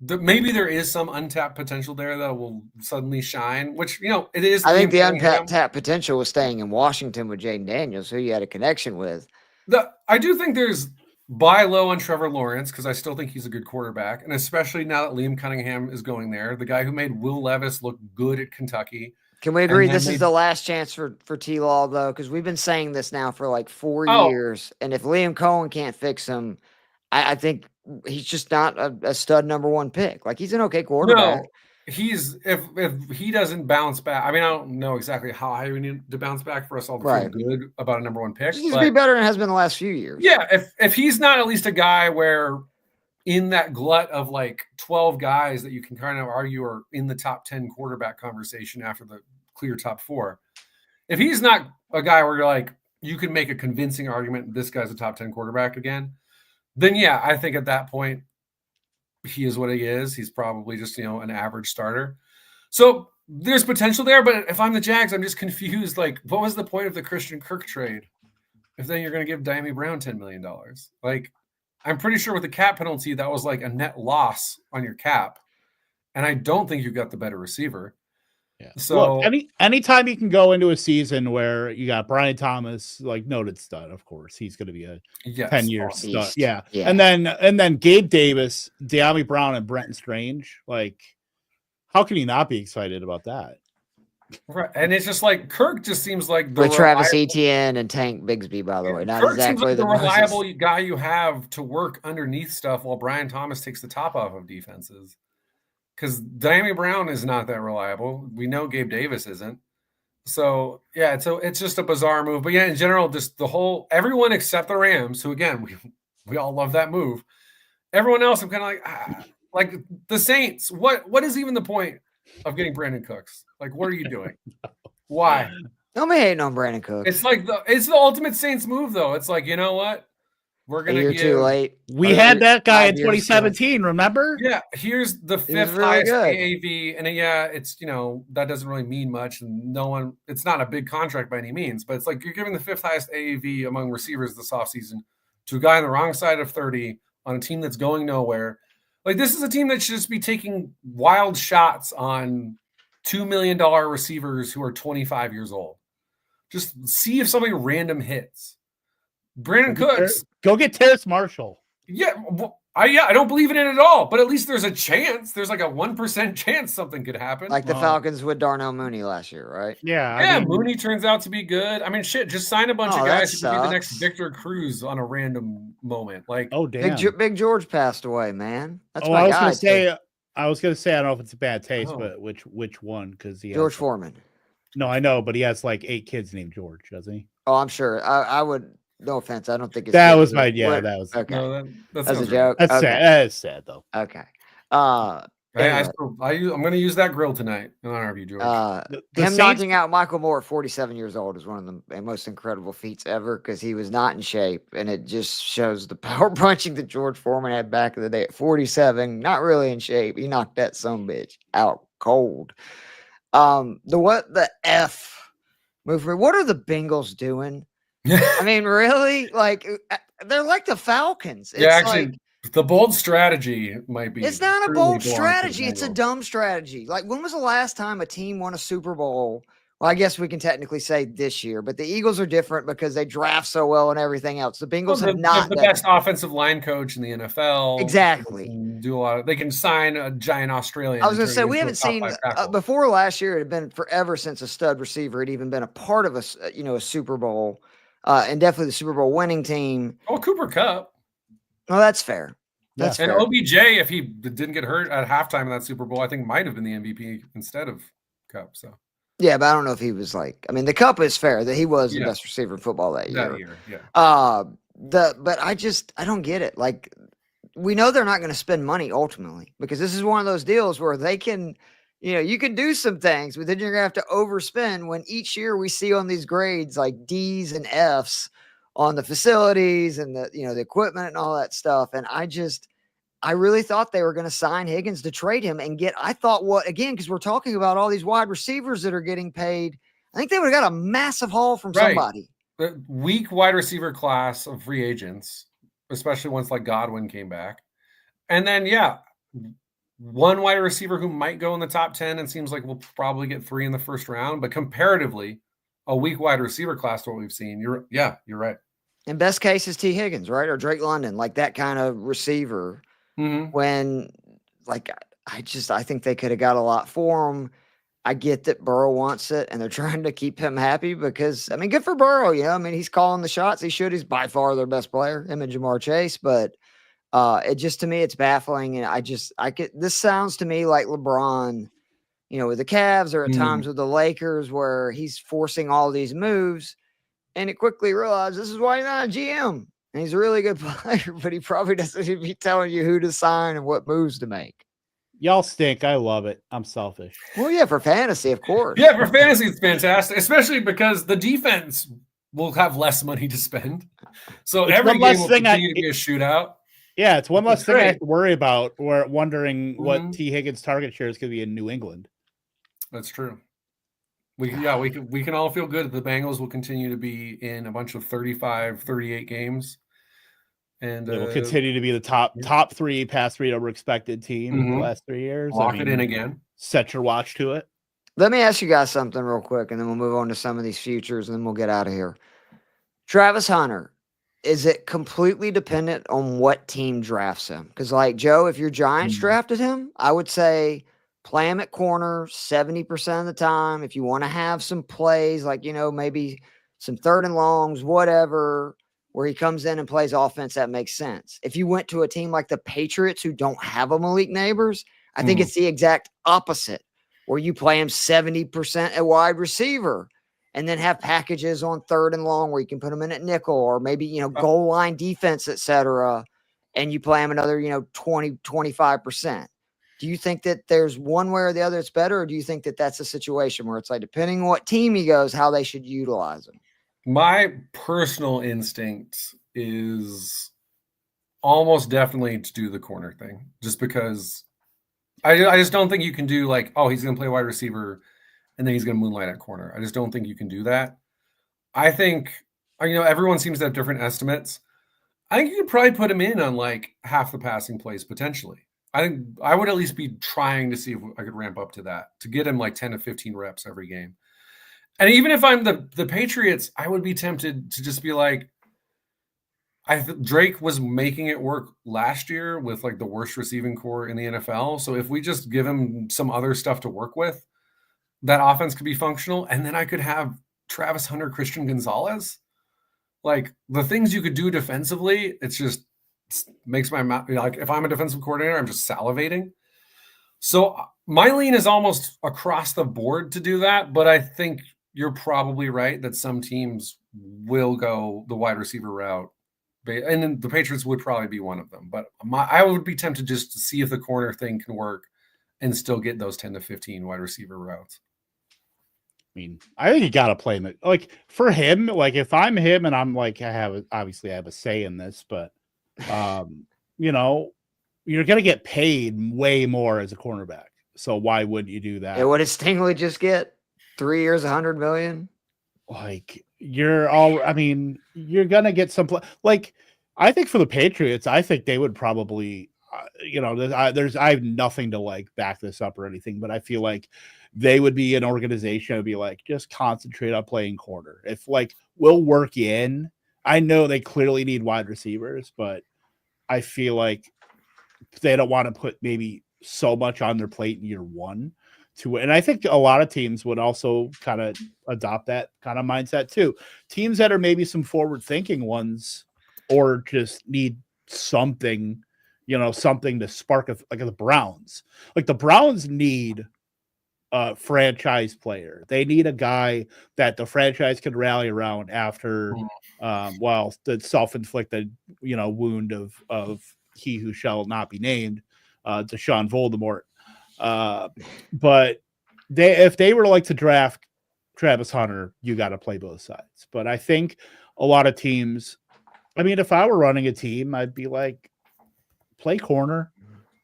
maybe there is some untapped potential there that will suddenly shine, which, it is. I think the untapped potential was staying in Washington with Jaden Daniels, who you had a connection with. I do think there's buy low on Trevor Lawrence because I still think he's a good quarterback, and especially now that Liam Cunningham is going there, the guy who made Will Levis look good at Kentucky. Can we agree this is the last chance for T-Law, though? Because we've been saying this now for 4 years, and if Liam Cohen can't fix him, I think he's just not a stud number 1 pick. He's an okay quarterback. No, he's if he doesn't bounce back. I mean, I don't know exactly how high we need to bounce back for us all to feel good about a number 1 pick. He needs to be better than it has been the last few years. Yeah, if he's not at least a guy where in that glut of 12 guys that you can kind of argue are in the top 10 quarterback conversation after the clear top 4, if he's not a guy where you're you can make a convincing argument this guy's a top 10 quarterback again, then I think at that point he is what he is. He's probably just, an average starter. So there's potential there, but if I'm the Jags, I'm just confused. What was the point of the Christian Kirk trade? if then you're going to give Diami Brown $10 million? Like, I'm pretty sure with the cap penalty, that was like a net loss on your cap. And I don't think you got the better receiver. Yeah. So look, anytime you can go into a season where you got Brian Thomas, like noted stud, of course, he's going to be a 10-year stud. Yeah. And then Gabe Davis, Diami Brown, and Brenton Strange. Like, how can you not be excited about that? Right. And it's just like Kirk just seems like with Travis Etienne and Tank Bigsby, by the way. Not Kirk exactly seems like the most reliable guy you have to work underneath stuff while Brian Thomas takes the top off of defenses. Because Diami Brown is not that reliable. We know Gabe Davis isn't. So, yeah, so it's just a bizarre move. But, yeah, in general, just the whole – everyone except the Rams, who, again, we all love that move. Everyone else, I'm kind of like the Saints. What is even the point of getting Brandon Cooks? Like, what are you doing? Why? Don't be hating on Brandon Cooks. It's like it's the ultimate Saints move, though. It's like, you know what? We're gonna give too late. We had that guy in 2017, remember? Yeah, here's the fifth highest AAV, and it's that doesn't really mean much, and it's not a big contract by any means, but it's like you're giving the fifth highest AAV among receivers this offseason to a guy on the wrong side of 30 on a team that's going nowhere. Like, this is a team that should just be taking wild shots on $2 million receivers who are 25 years old. Just see if something random hits. Brandon Cooks. Go get Terrace Marshall. Yeah, I don't believe in it at all, but at least there's a chance. There's like a 1% chance something could happen. Like the Falcons with Darnell Mooney last year, right? Yeah. Mooney turns out to be good. I mean, shit, just sign a bunch of guys who could be the next Victor Cruz on a random moment. Like, oh, damn. Big George passed away, man. That's I was going to say, I don't know if it's a bad taste, but which one? Because George Foreman. No, I know, but he has like 8 kids named George, doesn't he? Oh, I'm sure. I would. No offense. I don't think it's that was my that was okay. No, that's a joke. That's okay. sad. That is sad though. Okay. I'm going to use that grill tonight in honor of you, George. Him knocking out Michael Moore at 47 years old is one of the most incredible feats ever because he was not in shape, and it just shows the power punching that George Foreman had back in the day at 47. Not really in shape. He knocked that sumbitch out cold. The F move? What are the Bengals doing? I mean, really? Like, they're like the Falcons. It's actually, the bold strategy might be. It's not a bold strategy. It's a dumb strategy. Like, when was the last time a team won a Super Bowl? Well, I guess we can technically say this year, but the Eagles are different because they draft so well and everything else. The Bengals have not the best offensive line coach in the NFL. Exactly. They can sign a giant Australian. I was going to say, we haven't seen before last year. It had been forever since a stud receiver had even been a part of a Super Bowl. And definitely the Super Bowl winning team. Oh, Cooper Kupp. Well, that's fair. That's fair. And OBJ, if he didn't get hurt at halftime in that Super Bowl, I think might have been the MVP instead of Kupp. So yeah, but I don't know if he was like. I mean, the Kupp is fair that he was the best receiver in football that year. But I don't get it. Like, we know they're not going to spend money ultimately because this is one of those deals where they can. You can do some things, but then you're going to have to overspend when each year we see on these grades like D's and F's on the facilities and the equipment and all that stuff. And I really thought they were going to sign Higgins to trade him and because we're talking about all these wide receivers that are getting paid. I think they would have got a massive haul from somebody. The weak wide receiver class of free agents, especially once like Godwin came back. And then, one wide receiver who might go in the top 10 and seems like we'll probably get 3 in the first round, but comparatively a weak wide receiver class to what we've seen. You're right. In best case is T. Higgins, right? Or Drake London, like that kind of receiver. Mm-hmm. When I think they could have got a lot for him. I get that Burrow wants it and they're trying to keep him happy because, I mean, good for Burrow. I mean, he's calling the shots. He should. He's by far their best player, him and Jamar Chase, but it just, to me, it's baffling. And this sounds to me like LeBron, with the Cavs or at times with the Lakers where he's forcing all these moves and it quickly realized this is why he's not a GM. And he's a really good player, but he probably doesn't even be telling you who to sign and what moves to make. Y'all stink. I love it. I'm selfish. Well, yeah, for fantasy, of course. Yeah, for fantasy, it's fantastic, especially because the defense will have less money to spend. So it's every game will continue to be a shootout. Yeah, it's one less thing I have to worry about. We're wondering what T. Higgins' target share is going to be in New England. That's true. We can all feel good that the Bengals will continue to be in a bunch of 35, 38 games. And they will continue to be the top 3 pass rate over expected team the last 3 years. Lock it in again. Set your watch to it. Let me ask you guys something real quick, and then we'll move on to some of these futures, and then we'll get out of here. Travis Hunter, is it completely dependent on what team drafts him? Because, like, Joe, if your Giants drafted him, I would say play him at corner 70% of the time. If you want to have some plays, like, maybe some 3rd and longs, whatever, where he comes in and plays offense, that makes sense. If you went to a team like the Patriots who don't have a Malik Neighbors, I think it's the exact opposite, where you play him 70% at wide receiver and then have packages on 3rd and long where you can put him in at nickel or maybe, goal line defense, etc. And you play him another, 20, 25%. Do you think that there's one way or the other it's better? Or do you think that that's a situation where it's like, depending on what team he goes, how they should utilize him? My personal instinct is almost definitely to do the corner thing, just because I just don't think you can do like, oh, he's going to play wide receiver and then he's going to moonlight at corner. I just don't think you can do that. I think, everyone seems to have different estimates. I think you could probably put him in on like half the passing plays potentially. I think I would at least be trying to see if I could ramp up to that, to get him like 10 to 15 reps every game. And even if I'm the Patriots, I would be tempted to just be like, Drake was making it work last year with like the worst receiving core in the NFL. So if we just give him some other stuff to work with, that offense could be functional. And then I could have Travis Hunter, Christian Gonzalez. Like the things you could do defensively, it makes my mouth, like if I'm a defensive coordinator, I'm just salivating. So my lean is almost across the board to do that. But I think you're probably right that some teams will go the wide receiver route. And then the Patriots would probably be one of them. But I would be tempted just to see if the corner thing can work and still get those 10 to 15 wide receiver routes. I mean, I think you got to play him. Like for him, like if I'm him and I'm like, I have a say in this, but you're going to get paid way more as a cornerback. So why wouldn't you do that? Yeah, what did Stingley just get? 3 years, $100 million. Like you're going to get some like, I think for the Patriots, I think they would probably, I have nothing to like back this up or anything, but I feel like they would be an organization that would be like, just concentrate on playing corner. If like, we'll work you in. I know they clearly need wide receivers, but I feel like they don't want to put maybe so much on their plate in year one. And I think a lot of teams would also kind of adopt that kind of mindset too. Teams that are maybe some forward-thinking ones, or just need something, something to spark like the Browns. Like the Browns need a franchise player. They need a guy that the franchise can rally around after, the self-inflicted, wound of he who shall not be named, Deshaun Voldemort. But if they were like to draft Travis Hunter, you got to play both sides. But I think a lot of teams, if I were running a team, I'd be like, play corner.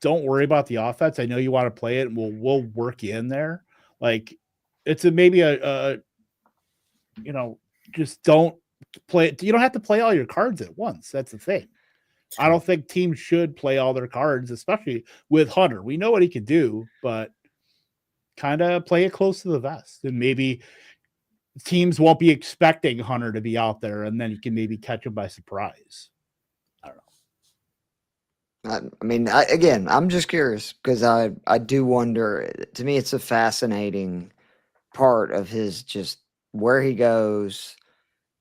Don't worry about the offense. I know you want to play it, and we'll work you in there. Like it's just don't play it. You don't have to play all your cards at once. That's the thing. I don't think teams should play all their cards, especially with Hunter. We know what he can do, but kind of play it close to the vest. And maybe teams won't be expecting Hunter to be out there, and then you can maybe catch him by surprise. I don't know. I'm just curious because I do wonder. To me, it's a fascinating part of his just where he goes,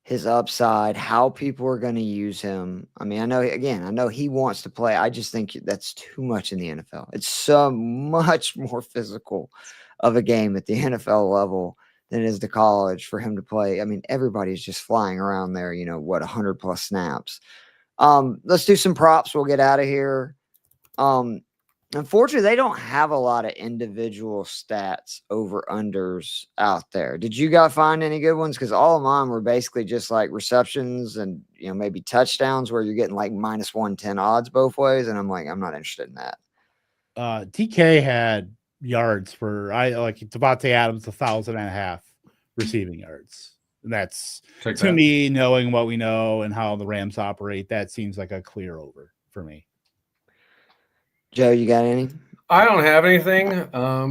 his upside, how people are going to use him. I know he wants to play. I just think that's too much in the NFL. It's so much more physical of a game at the NFL level than it is to college for him to play. Everybody's just flying around there, 100 plus snaps. Let's do some props. We'll get out of here. Unfortunately, they don't have a lot of individual stats over unders out there. Did you guys find any good ones? Because all of mine were basically just like receptions and maybe touchdowns where you're getting like minus 110 odds both ways, and I'm like, I'm not interested in that. DK had yards for Devontae Adams 1,500. receiving yards. And that's, Check to that. me, knowing what we know and how the Rams operate, that seems like a clear over for me. Joe, you got any? I don't have anything.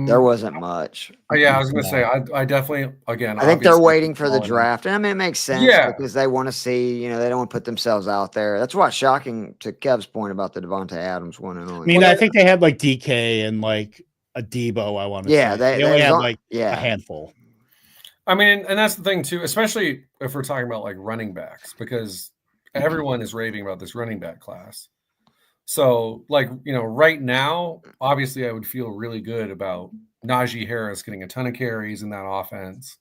There wasn't much. Yeah, I was going to say, I definitely, again, I think they're obviously waiting for the draft. And I mean, it makes sense because they want to see, you know, they don't want to put themselves out there. That's why it's shocking to Kev's point about the Devontae Adams one and only. I mean, I think they had like DK and like a Debo, I want to say. They only had like a handful. I mean, and that's the thing too, especially if we're talking about like running backs, because everyone is raving about this running back class. So, like, you know, right now, obviously, I would feel really good about Najee Harris getting a ton of carries in that offense,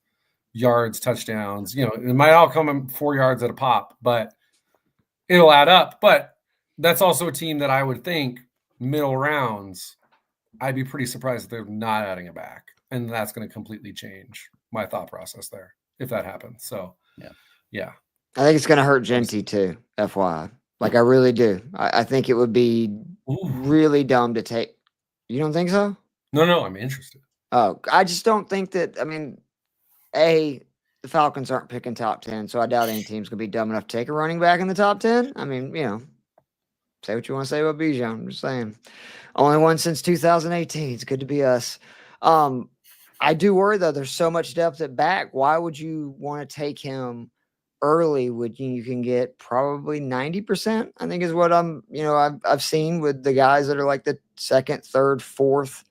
yards, touchdowns. You know, it might all come in 4 yards at a pop, but it'll add up. But that's also a team that I would think middle rounds, I'd be pretty surprised if they're not adding a back. And that's going to completely change my thought process there if that happens. So, yeah. I think it's going to hurt Genty too, FYI. Like, I really do. I think it would be really dumb to take. You don't think so? No, I'm interested. Oh, I just don't think that. I mean, the Falcons aren't picking top 10, so I doubt any team's going to be dumb enough to take a running back in the top 10. I mean, you know, say what you want to say about Bijan. I'm just saying. Only one since 2018. It's good to be us. I do worry, though. There's so much depth at back. Why would you want to take him early? Would you can get probably 90%, I think is what I've seen with the guys that are like the second, third, fourth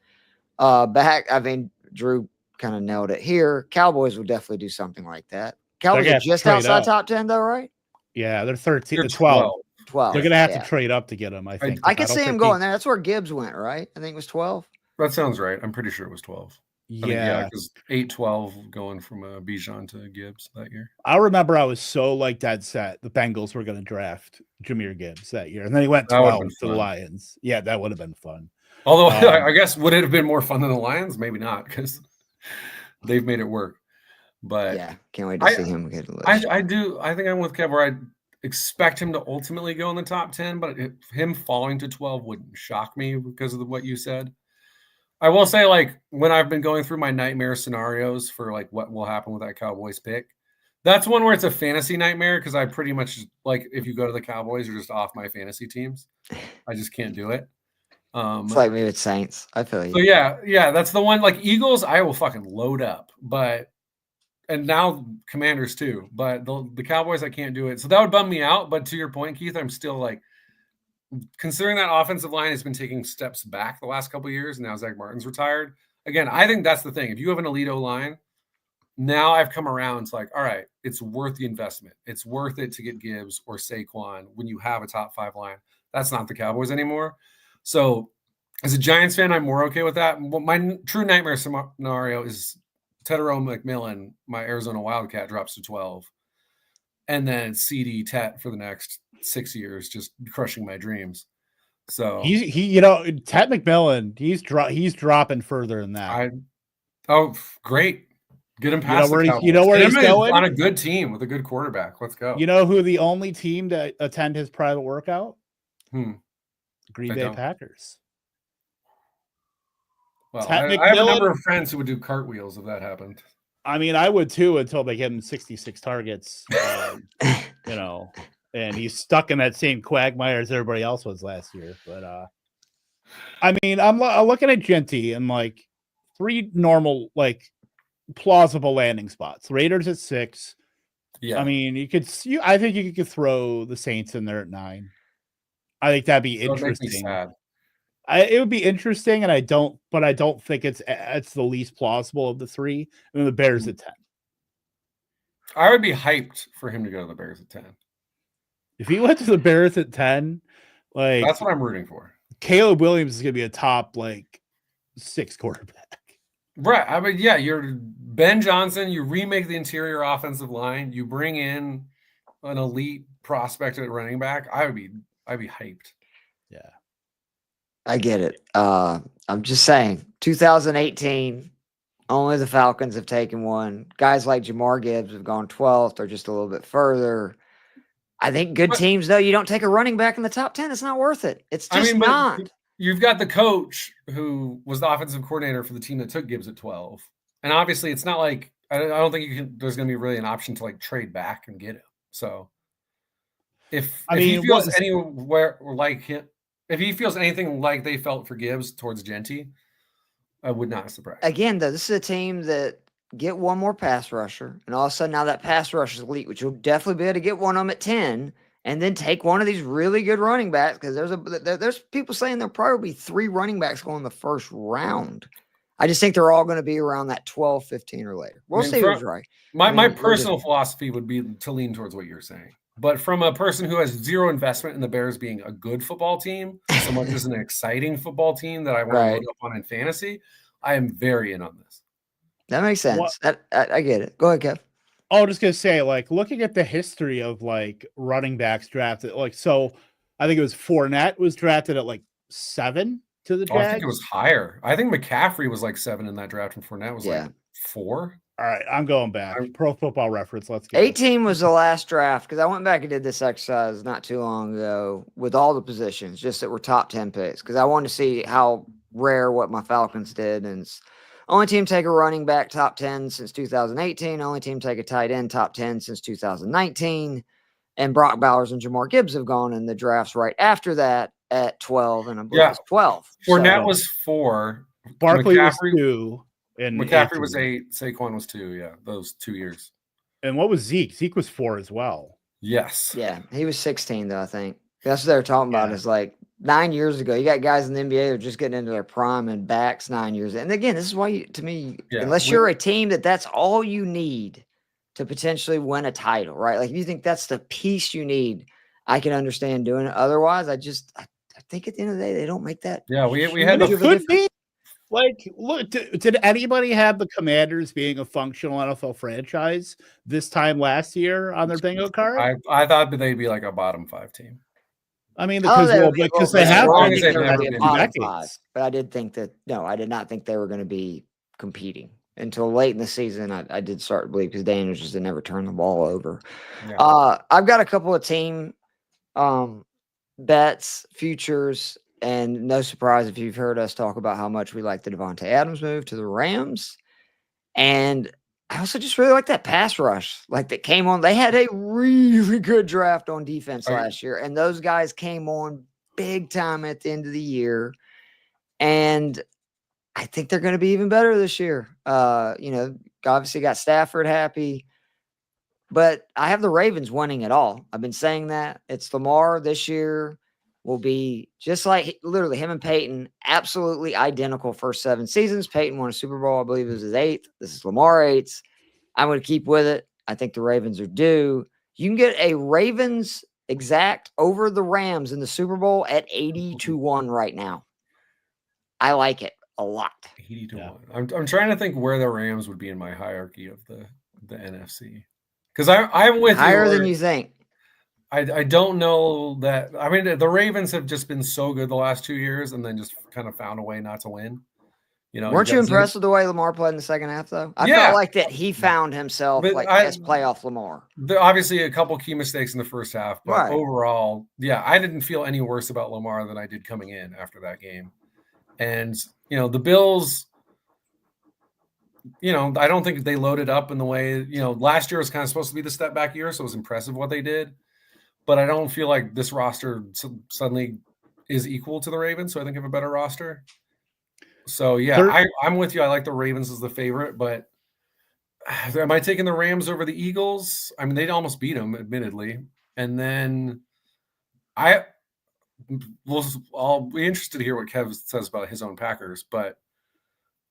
back. I mean, Drew kind of nailed it here. Cowboys would definitely do something like that. Cowboys are just outside top 10 though, right? Yeah, they're 13 to 12. 12. They're gonna have to trade up to get them, I think. I could see him going there. That's where Gibbs went, right? I think it was 12. That sounds right. I'm pretty sure it was 12. Yeah, because 8-12 going from Bijan to Gibbs that year. I remember I was so like dead set the Bengals were going to draft Jahmyr Gibbs that year, and then he went 12 to the Lions. Yeah, that would have been fun. Although I guess would it have been more fun than the Lions? Maybe not, because they've made it work. But yeah, can't wait to see him get a list. I think I'm with Kev where I expect him to ultimately go in the top 10, but him falling to 12 wouldn't shock me because of what you said. I will say, like, when I've been going through my nightmare scenarios for, like, what will happen with that Cowboys pick, that's one where it's a fantasy nightmare because I pretty much, like, if you go to the Cowboys, you're just off my fantasy teams. I just can't do it. It's like me with Saints. I feel you. So, yeah, that's the one. Like, Eagles, I will fucking load up. And now Commanders, too. But the Cowboys, I can't do it. So that would bum me out. But to your point, Keith, I'm still, like, considering that offensive line has been taking steps back the last couple of years, and now Zach Martin's retired. Again, I think that's the thing. If you have an elite O-line, now I've come around to like, all right, it's worth the investment. It's worth it to get Gibbs or Saquon when you have a top 5 line. That's not the Cowboys anymore. So as a Giants fan, I'm more okay with that. My true nightmare scenario is Tedero McMillan, my Arizona Wildcat, drops to 12. And then CD Tet for the next 6 years, just crushing my dreams. So he Tet McMillan, he's dropping further than that. Great. Get him past where he's going on a good team with a good quarterback. Let's go. You know who the only team to attend his private workout? Green Bay Packers. Well, I have a number of friends who would do cartwheels if that happened. I mean, I would too until they give him 66 targets. And he's stuck in that same quagmire as everybody else was last year. But I mean, I'm looking at Genty and like 3 normal, like plausible landing spots. Raiders at 6. Yeah, I mean, I think you could throw the Saints in there at 9. I think that'd be interesting. It would be interesting, and I don't think it's the least plausible of the 3. And then the Bears at 10. I would be hyped for him to go to the Bears at 10. If he went to the Bears at 10, like that's what I'm rooting for. Caleb Williams is going to be a top 6 quarterback. Right. I mean, yeah, you're Ben Johnson. You remake the interior offensive line. You bring in an elite prospect at running back. I'd be hyped. Yeah. I get it. I'm just saying, 2018, only the Falcons have taken one. Guys like Jahmyr Gibbs have gone 12th or just a little bit further. I think good teams, though, you don't take a running back in the top 10. It's not worth it. It's just not. You've got the coach who was the offensive coordinator for the team that took Gibbs at 12. And obviously, it's not like I don't think there's going to be really an option to like trade back and get him. So if he feels anywhere like him, if he feels anything like they felt for Gibbs towards Genty, I would not surprise. Again, though, this is a team that get one more pass rusher, and all of a sudden now that pass rush is elite, which you'll definitely be able to get one of them at 10, and then take one of these really good running backs, because there's people saying there'll probably be 3 running backs going in the first round. I just think they're all going to be around that 12, 15 or later. We'll see who's right. My personal philosophy would be to lean towards what you're saying. But from a person who has zero investment in the Bears being a good football team, so much as an exciting football team that I want to load up on in fantasy, I am very in on this. That makes sense. I get it. Go ahead, Kev. I was just going to say, like, looking at the history of, like, running backs drafted, like, so I think it was Fournette was drafted at, like, 7 to the Jags. I think it was higher. I think McCaffrey was, like, 7 in that draft, and Fournette was, like, 4. All right, I'm going back. Pro Football Reference, let's go. 18 was the last draft, because I went back and did this exercise not too long ago with all the positions, just that were top 10 picks, because I wanted to see how rare what my Falcons did, and it's only team take a running back top 10 since 2018, only team take a tight end top 10 since 2019, and Brock Bowers and Jamar Gibbs have gone in the drafts right after that at 12, and I believe it's 12. Fournette was 4. Barkley was 2. And McCaffrey was 8. Saquon was 2. Yeah, those 2 years. And what was Zeke? Zeke was 4 as well. Yes. Yeah, he was 16 though. I think that's what they were talking about. Is like 9 years ago. You got guys in the NBA that are just getting into their prime and backs 9 years. And again, this is why, unless you're a team that's all you need to potentially win a title, right? Like if you think that's the piece you need, I can understand doing it. Otherwise, I think at the end of the day, they don't make that. Yeah, we had the could be. Like, look, did anybody have the Commanders being a functional NFL franchise this time last year on their bingo card? I thought that they'd be like a bottom 5 team. I mean, because they have been bottom 5. But I did think that I did not think they were going to be competing until late in the season. I did start to believe, because Daniels just never turned the ball over. Yeah. I've got a couple of team bets, futures. And no surprise if you've heard us talk about how much we like the Devontae Adams move to the Rams. And I also just really like that pass rush, like that came on. They had a really good draft on defense last year, and those guys came on big time at the end of the year. And I think they're going to be even better this year. Obviously got Stafford happy, but I have the Ravens winning it all. I've been saying that. It's Lamar this year. Will be just like literally him and Peyton, absolutely identical first 7 seasons. Peyton won a Super Bowl, I believe it was his 8th. This is Lamar 8th. I'm going to keep with it. I think the Ravens are due. You can get a Ravens exact over the Rams in the Super Bowl at 80-1 right now. I like it a lot. 80-1. I'm trying to think where the Rams would be in my hierarchy of the NFC. Because I'm with higher than you think. I don't know that. I mean, the Ravens have just been so good the last 2 years, and then just kind of found a way not to win. Weren't you impressed with the way Lamar played in the second half, though? I felt like that he found himself as playoff Lamar. There obviously a couple key mistakes in the first half, but overall, I didn't feel any worse about Lamar than I did coming in after that game. And the Bills, I don't think they loaded up in the way. Last year was kind of supposed to be the step back year, so it was impressive what they did. But I don't feel like this roster suddenly is equal to the Ravens, so I think I have a better roster. So, I'm with you. I like the Ravens as the favorite, but am I taking the Rams over the Eagles? I mean, they almost beat them, admittedly. And then I'll be interested to hear what Kev says about his own Packers, but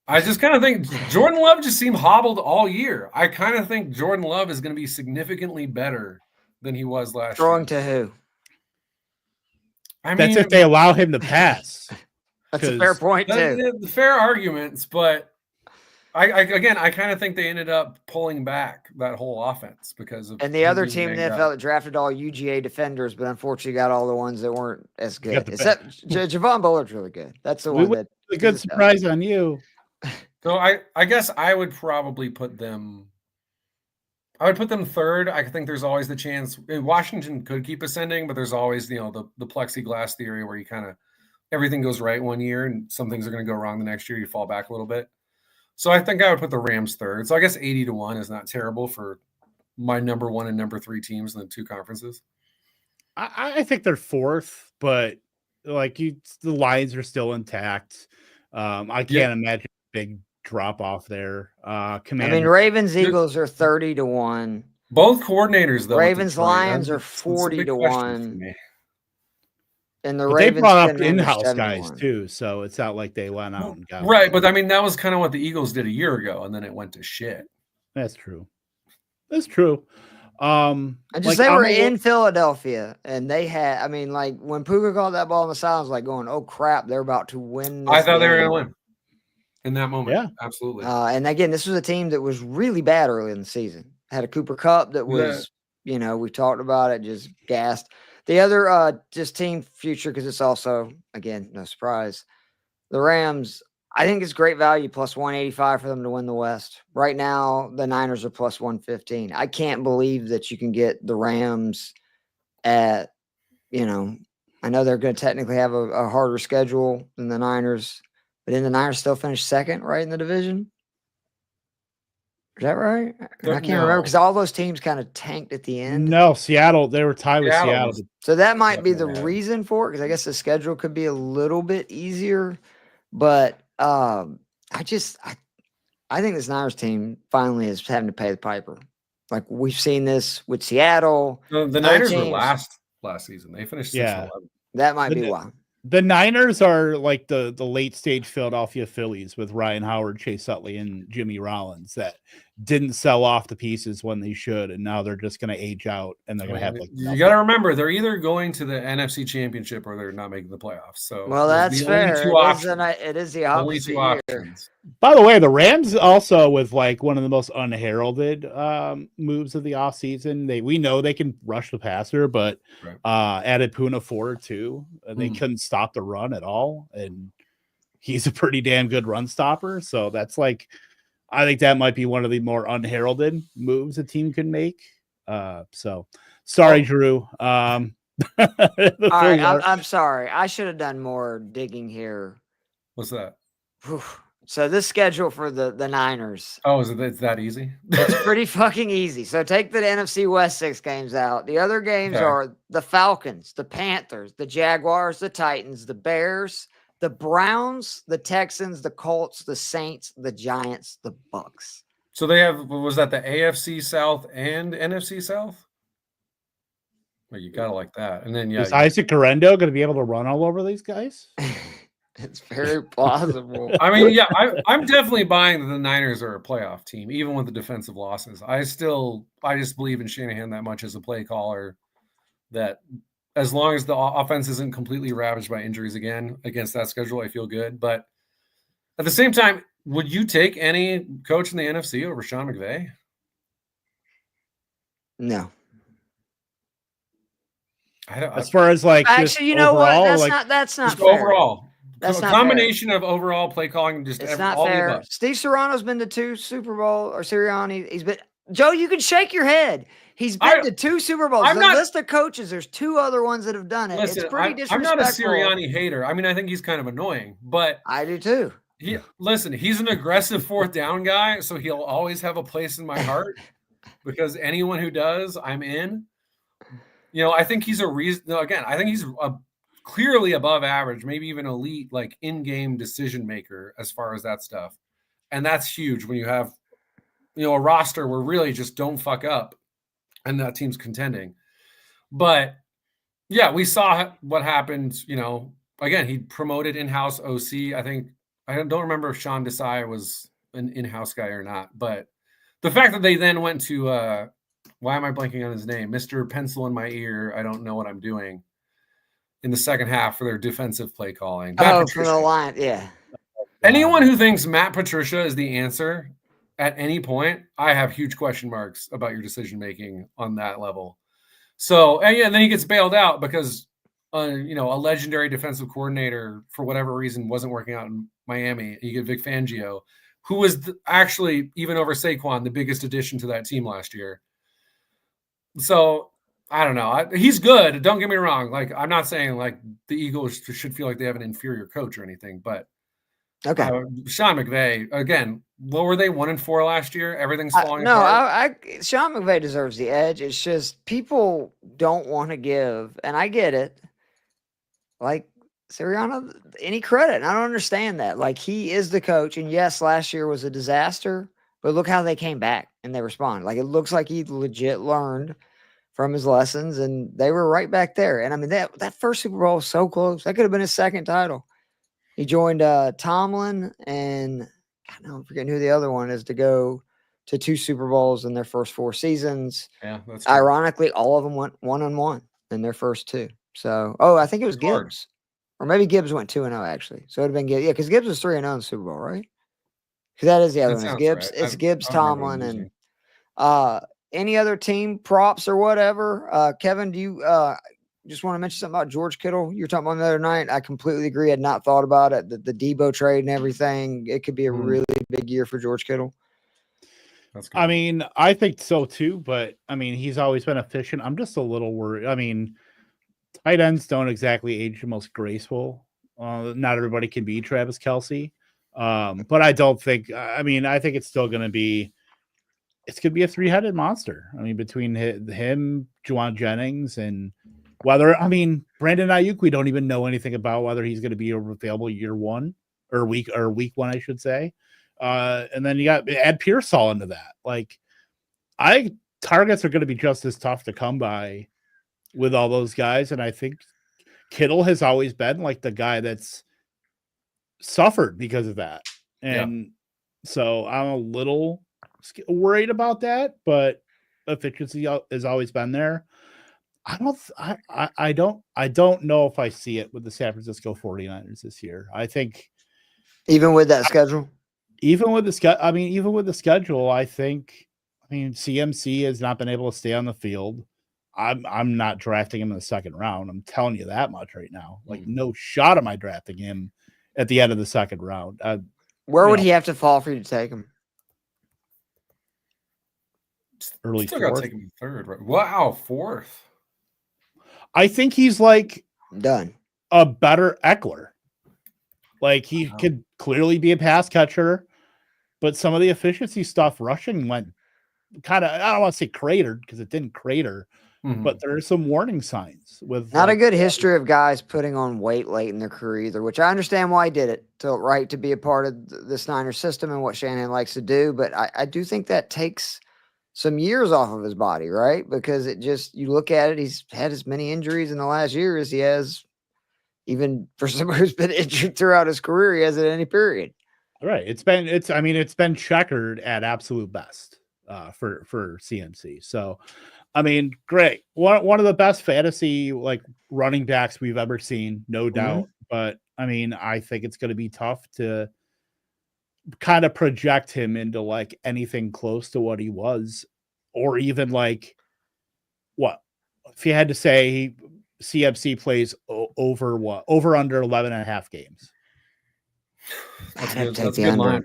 I just kind of think Jordan Love just seemed hobbled all year. I kind of think Jordan Love is going to be significantly better than he was last year. Throwing to who? That's if they allow him to pass. That's a fair point, too. Fair arguments, but I kind of think they ended up pulling back that whole offense because of. And the other team in the NFL that drafted all UGA defenders, but unfortunately got all the ones that weren't as good. Except Javon Bullard's really good. That's the one that. A good surprise on you. So I guess I would probably put them. I would put them third. I think there's always the chance Washington could keep ascending, but there's always, the plexiglass theory where you kind of everything goes right one year and some things are going to go wrong the next year. You fall back a little bit. So I think I would put the Rams third. So I guess 80-1 is not terrible for my number 1 and number 3 teams in the 2 conferences. I think they're fourth, but like the lines are still intact. I can't imagine a big drop off there. Ravens, Eagles are 30-1. Both coordinators, though. Ravens, Lions are 40-1. And the Ravens they brought up in-house guys too, so it's not like they went out and got right. But I mean, that was kind of what the Eagles did a year ago, and then it went to shit. That's true. They were in Philadelphia, and they had. I mean, like when Puka called that ball on the side, I was like going, "Oh crap, they're about to win." I thought they were going to win in that moment. Yeah, absolutely. And again, this was a team that was really bad early in the season. Had a Cooper Kupp that was, we talked about it, just gassed. The other just team future, because it's also, again, no surprise, the Rams, I think it's great value, plus 185 for them to win the West. Right now, the Niners are plus 115. I can't believe that you can get the Rams at, I know they're going to technically have a harder schedule than the Niners, but then the Niners still finished second, right, in the division? Is that right? I can't remember because all those teams kind of tanked at the end. No, Seattle. They were tied with Seattle. So that might be the reason for it, because I guess the schedule could be a little bit easier. But I think this Niners team finally is having to pay the piper. Like we've seen this with Seattle. The Niners were last season. They finished 6-11. That might be why. The Niners are like the late stage Philadelphia Phillies with Ryan Howard, Chase Utley, and Jimmy Rollins that didn't sell off the pieces when they should, and now they're just going to age out, and they're going to have like. You got to remember, they're either going to the NFC Championship or they're not making the playoffs. So that's fair. It is the opposite. Only 2 options. By the way, the Rams also with like one of the most unheralded moves of the offseason. We know they can rush the passer, but added Puna Ford too. They couldn't stop the run at all, and he's a pretty damn good run stopper. So that's like. I think that might be one of the more unheralded moves a team can make. So sorry, Drew. All right, I'm sorry. I should have done more digging here. What's that? So this schedule for the Niners. Oh, it's that easy? It's pretty fucking easy. So take the NFC West 6 games out. The other games are the Falcons, the Panthers, the Jaguars, the Titans, the Bears, the Browns, the Texans, the Colts, the Saints, the Giants, the Bucks. So they have, was that the AFC South and NFC South? Well, you gotta like that. And then is Isaac Guerrero going to be able to run all over these guys? It's very plausible. I mean, I'm definitely buying that the Niners are a playoff team, even with the defensive losses. I just believe in Shanahan that much as a play caller that. As long as the offense isn't completely ravaged by injuries again against that schedule, I feel good. But at the same time, would you take any coach in the NFC over Sean McVay? No. As far as like, actually, you know overall, what? That's not fair. Overall, that's a combination of overall play calling. It's not fair. Steve Serrano's been to 2 Super Bowl, or Sirianni. He's been. Joe, you can shake your head. He's been to 2 Super Bowls. List of coaches, there's 2 other ones that have done it. Listen, it's pretty disrespectful. I'm not a Sirianni hater. I mean, I think he's kind of annoying, but I do too. He's an aggressive 4th down guy, so he'll always have a place in my heart because anyone who does, I'm in. I think he's a reason. Again, I think he's clearly above average, maybe even elite, like in-game decision maker as far as that stuff, and that's huge when you have, a roster where really just don't fuck up. And that team's contending. But, we saw what happened. Again, he promoted in-house OC. I don't remember if Sean Desai was an in-house guy or not. But the fact that they then went to, why am I blanking on his name? Mr. Pencil in my ear, I don't know what I'm doing, in the second half for their defensive play calling. From the line, yeah. Anyone who thinks Matt Patricia is the answer at any point, I have huge question marks about your decision-making on that level. So, and then he gets bailed out because, a legendary defensive coordinator, for whatever reason, wasn't working out in Miami. You get Vic Fangio, who was actually, even over Saquon, the biggest addition to that team last year. So, I don't know. He's good. Don't get me wrong. Like, I'm not saying, like, the Eagles should feel like they have an inferior coach or anything, but okay. Sean McVay, again, what were they 1-4 last year? Everything's falling No, apart. Sean McVay deserves the edge. It's just people don't want to give, and I get it. Like Sirianni, any credit. And I don't understand that. Like he is the coach, and yes, last year was a disaster, but look how they came back and they responded. Like it looks like he legit learned from his lessons, and they were right back there. And I mean that first Super Bowl was so close. That could have been his second title. He joined Tomlin and I don't forget who the other one is to go to 2 Super Bowls in their first 4 seasons. Yeah, that's true. Ironically, all of them went 1-1 in their first 2. So, I think it was Gibbs, or maybe Gibbs went 2-0 actually. So it'd have been Gibbs, yeah, because Gibbs was 3-0 in the Super Bowl, right? Because that is the other one. It's Gibbs. Right. It's Gibbs, Tomlin, and any other team props or whatever. Kevin, do you just want to mention something about George Kittle? You were talking about the other night. I completely agree. I had not thought about it. The Debo trade and everything. It could be a really big year for George Kittle. That's good. I mean, I think so too, but I mean, he's always been efficient. I'm just a little worried. I mean, tight ends don't exactly age the most graceful. Not everybody can be Travis Kelce. But I don't think, I mean, I think it's still going to be, it's going to be a 3-headed monster. I mean, between him, Juwan Jennings, and whether, I mean, Brandon Ayuk, we don't even know anything about whether he's going to be available year 1 or week 1, I should say. And then you got add Pearsall into that. Like, targets are going to be just as tough to come by with all those guys. And I think Kittle has always been like the guy that's suffered because of that. And so I'm a little worried about that, but efficiency has always been there. I don't know if I see it with the San Francisco 49ers this year. I think even with that schedule, even with the schedule, I think, CMC has not been able to stay on the field. I'm not drafting him in the second round. I'm telling you that much right now. Like, no shot am I drafting him at the end of the second round. Where would he have to fall for you to take him? Early still got to take him in third, right? Wow, 4th. I think he's like done a better Eckler. Like, he could clearly be a pass catcher, but some of the efficiency stuff rushing went kind of, I don't want to say cratered because it didn't crater, but there are some warning signs with not a good history of guys putting on weight late in their career either, which I understand why he did it to be a part of the Snyder system and what Shanahan likes to do. But I do think that takes some years off of his body, right? Because it just, you look at it, he's had as many injuries in the last year as he has, even for somebody who's been injured throughout his career, he has at any period. Right. It's been checkered at absolute best for CMC. So, I mean, great. One of the best fantasy like running backs we've ever seen, no doubt. But I mean, I think it's going to be tough to kind of project him into like anything close to what he was, or even like what if you had to say CMC plays over under 11.5 games. That's a good line.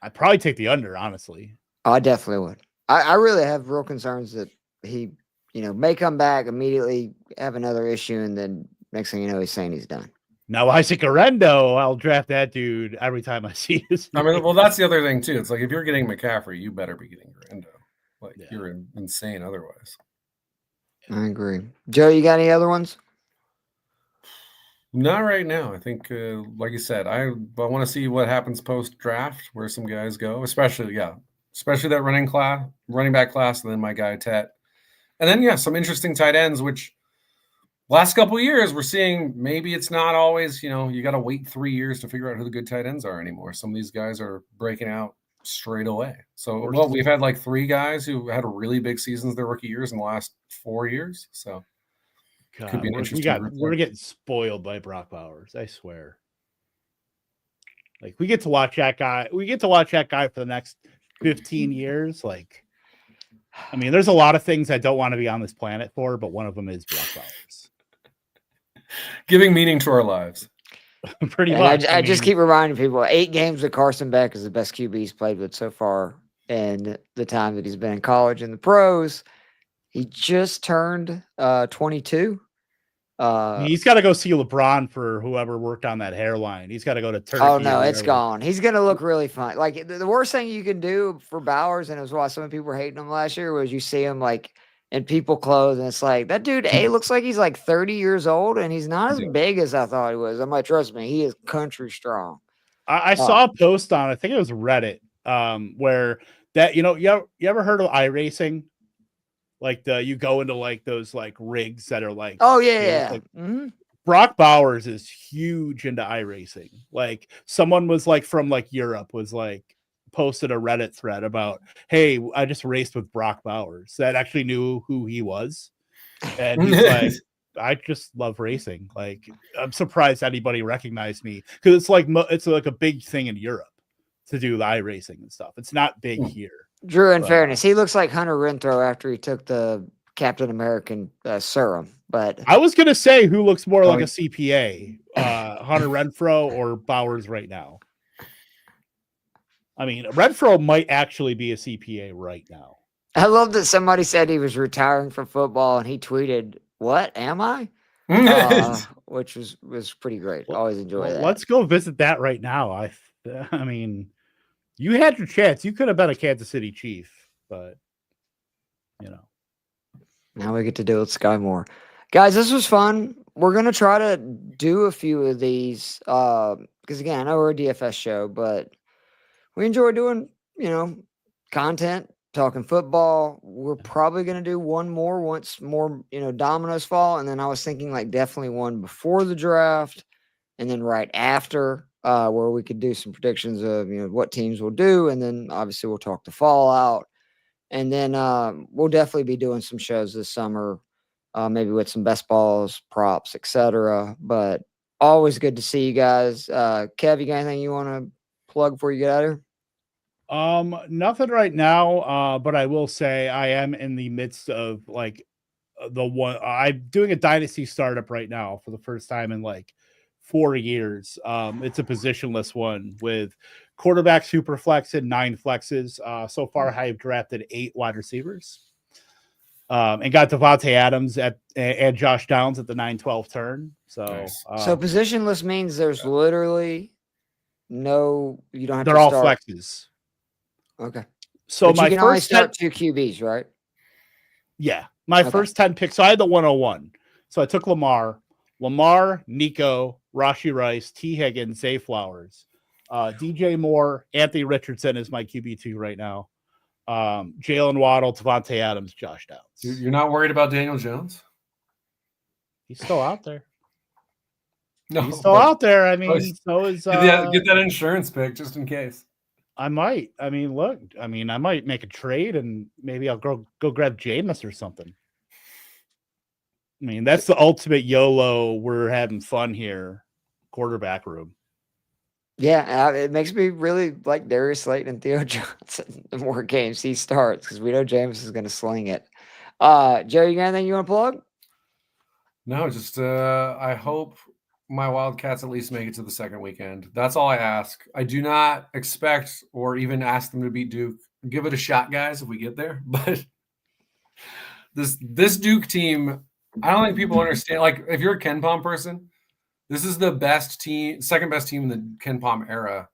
I'd probably take the under, honestly. I definitely would. I really have real concerns that he, may come back immediately, have another issue, and then next thing you know, he's saying he's done. Now, Isaac Arendo, I'll draft that dude every time I see his name. I mean, well, that's the other thing, too. It's like, if you're getting McCaffrey, you better be getting Arendo. Like, you're insane otherwise. I agree. Joe, you got any other ones? Not right now. I think, like you said, I want to see what happens post-draft, where some guys go, especially that running back class, and then my guy Tet. And then, some interesting tight ends, which last couple of years we're seeing maybe it's not always, you got to wait 3 years to figure out who the good tight ends are anymore. Some of these guys are breaking out straight away. So, we've had like 3 guys who had really big seasons their rookie years in the last 4 years. So, God, could be an interesting. We're getting spoiled by Brock Bowers, I swear. Like, we get to watch that guy. We get to watch that guy for the next 15 years. Like, I mean, there's a lot of things I don't want to be on this planet for, but one of them is Brock Bowers. Giving meaning to our lives. Pretty much. I just keep reminding people, 8 games with Carson Beck is the best QB he's played with so far. And the time that he's been in college and the pros, he just turned 22. He's got to go see LeBron for whoever worked on that hairline. He's got to go to Turkey. Oh no, it's gone. He's gonna look really fun. Like the worst thing you can do for Bowers, and it was why so many people were hating him last year, was you see him like in people clothes, and it's like that dude looks like he's like 30 years old, and he's not as big as I thought he was. I'm like, trust me, he is country strong. I saw a post on, I think it was Reddit, where that you ever heard of iRacing? Like you go into like those like rigs that are like, oh yeah, like, Brock Bowers is huge into iRacing. Like someone was like from like Europe was like posted a Reddit thread about, hey, I just raced with Brock Bowers that actually knew who he was. And he's like, I just love racing. Like, I'm surprised anybody recognized me because it's like a big thing in Europe to do the iRacing and stuff. It's not big here. Drew, in fairness, he looks like Hunter Renfrow after he took the Captain American serum. But I was gonna say, who looks more like a CPA, Hunter Renfrow or Bowers right now? I mean, Renfrow might actually be a CPA right now. I love that somebody said he was retiring from football, and he tweeted, "What am I?" Which was pretty great. Always enjoy that. Let's go visit that right now. I mean, you had your chance. You could have been a Kansas City Chief, but now we get to do it with Sky Moore. Guys, this was fun. We're gonna try to do a few of these because again, I know we're a DFS show, but we enjoy doing content, talking football. We're probably gonna do one more once more dominoes fall, and then I was thinking like definitely one before the draft, and then right after. Where we could do some predictions of what teams will do, and then obviously we'll talk the fallout, and then we'll definitely be doing some shows this summer, maybe with some best balls, props, etc. But always good to see you guys. Kev, you got anything you want to plug before you get out of here? Nothing right now. But I will say I am in the midst of like I'm doing a Dynasty startup right now for the first time in like 4 years. It's a positionless one with quarterback super flex and 9 flexes. So far I've drafted 8 wide receivers. And got Devontae Adams and Josh Downs at the 9-12 turn. So nice. So positionless means there's literally no you don't have they're to all start. flexes. Okay. So but my you can first only start 2 QBs, right? Yeah. My first 10 picks. So I had the 101. So I took Lamar, Nico, Rashi Rice, T. Higgins, Zay Flowers, DJ Moore, Anthony Richardson is my QB2 right now. Jalen Waddle, Devontae Adams, Josh Downs. You're not worried about Daniel Jones? He's still out there. No, he's still out there. I mean, so is get that insurance pick just in case. I might. I mean, look. I mean, I might make a trade and maybe I'll go grab Jameis or something. I mean, that's the ultimate YOLO. We're having fun here. Quarterback room. Yeah, it makes me really like Darius Slayton and Theo Johnson the more games he starts because we know James is going to sling it. Joe, you got anything you want to plug? No, just I hope my Wildcats at least make it to the second weekend. That's all I ask. I do not expect or even ask them to beat Duke. Give it a shot, guys, if we get there. But this Duke team, I don't think people understand. Like, if you're a Ken Pom person, this is the best team, second best team in the Ken Pom era.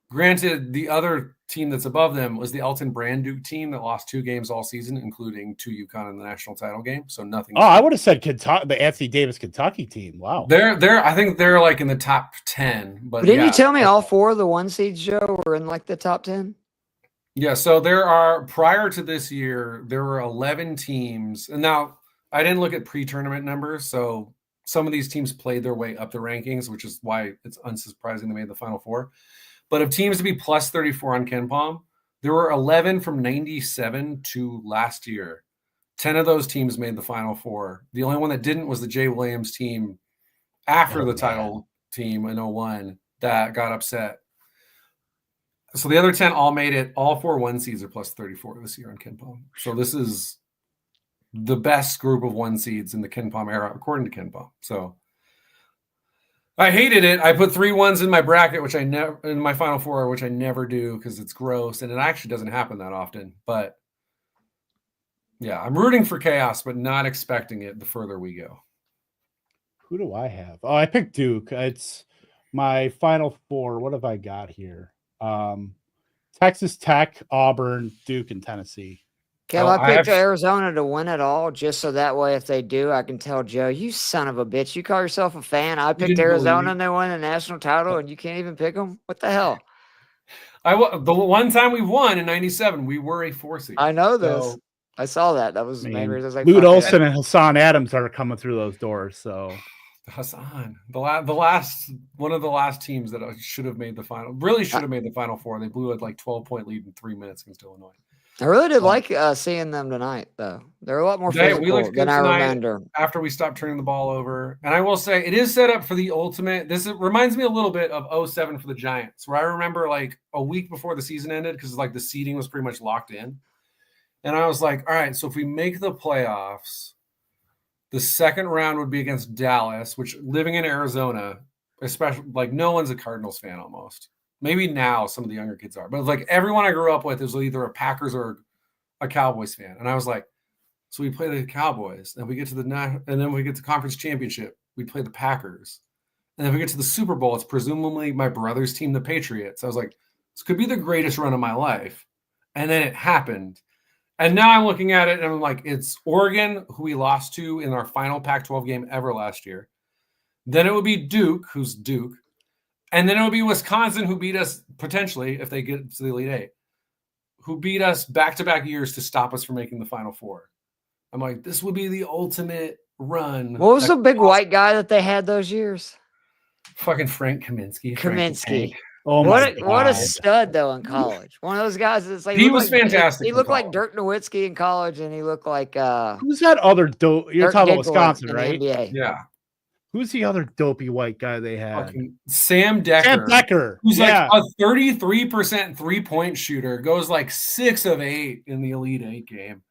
Granted, the other team that's above them was the Elton Brand Duke team that lost 2 games all season, including 2 UConn in the national title game. So nothing. Oh, I would have said Kentucky, the Anthony Davis Kentucky team. Wow. I think they're like in the top 10. But didn't you tell me all 4 of the 1 seeds, Joe, were in like the top 10? Yeah. So there are, prior to this year, there were 11 teams. And now I didn't look at pre-tournament numbers. So some of these teams played their way up the rankings, which is why it's unsurprising they made the Final Four. But of teams to be plus 34 on Ken Pom, there were 11 from 97 to last year. 10 of those teams made the Final Four. The only one that didn't was the Jay Williams team after the title team in 01 that got upset. So the other 10 all made it. All 4 1 seeds are plus 34 this year on Ken Pom. So this is the best group of 1 seeds in the Ken Pom era, according to Ken Pom. So I hated it. I put 3 1s in my bracket, which I never in my Final Four, which I never do because it's gross and it actually doesn't happen that often. But yeah, I'm rooting for chaos, but not expecting it the further we go. Who do I have? Oh, I picked Duke. It's my final four. What have I got here? Texas Tech, Auburn, Duke, and Tennessee. Kev, Oh, I I picked have- Arizona to win it all, just so that way, if they do, I can tell Joe, you son of a bitch, you call yourself a fan. I picked didn't believe Arizona me. and they won the national title, and you can't even pick them. What the hell? The one time we won in '97, we were a 4 seed. I know this. So, I saw that. That was the main reason. I was like, Lute fuck Olson yeah. and Hassan Adams are coming through those doors. So Hassan, the last one of the last teams that should have made the final, really should have made the Final Four. They blew a 12-point lead in 3 minutes against Illinois. I really did like seeing them tonight, though. They're a lot more physical than I remember. After we stopped turning the ball over. And I will say, it is set up for the ultimate. Reminds me a little bit of 07 for the Giants, where I remember like a week before the season ended, because like the seeding was pretty much locked in. And I was like, all right, so if we make the playoffs, the second round would be against Dallas, which, living in Arizona, especially, like, no one's a Cardinals fan almost. Maybe now some of the younger kids are, but like everyone I grew up with is either a Packers or a Cowboys fan. And I was like, so we play the Cowboys, and we get to and then we get to conference championship, we play the Packers. And then we get to the Super Bowl, it's presumably my brother's team, the Patriots. I was like, this could be the greatest run of my life. And then it happened. And now I'm looking at it and I'm like, it's Oregon, who we lost to in our final Pac-12 game ever last year. Then it would be Duke, who's Duke. And then it would be Wisconsin, who beat us potentially, if they get to the Elite Eight, who beat us back-to-back years to stop us from making the Final Four. I'm like, this would be the ultimate run. What was the big white guy that they had those years? Fucking Frank Kaminsky. Kaminsky. oh What a stud, though, in college. One of those guys that's like, He was fantastic He in looked like college. Dirk Nowitzki in college, and he looked like who's that other dope? You're Dirk talking about Diggler Wisconsin, in the right? NBA. Yeah. Who's the other dopey white guy they had? Fucking Sam Decker. Sam Decker. Who's Yeah. like a 33% three-point shooter, goes like 6 of 8 in the Elite Eight game.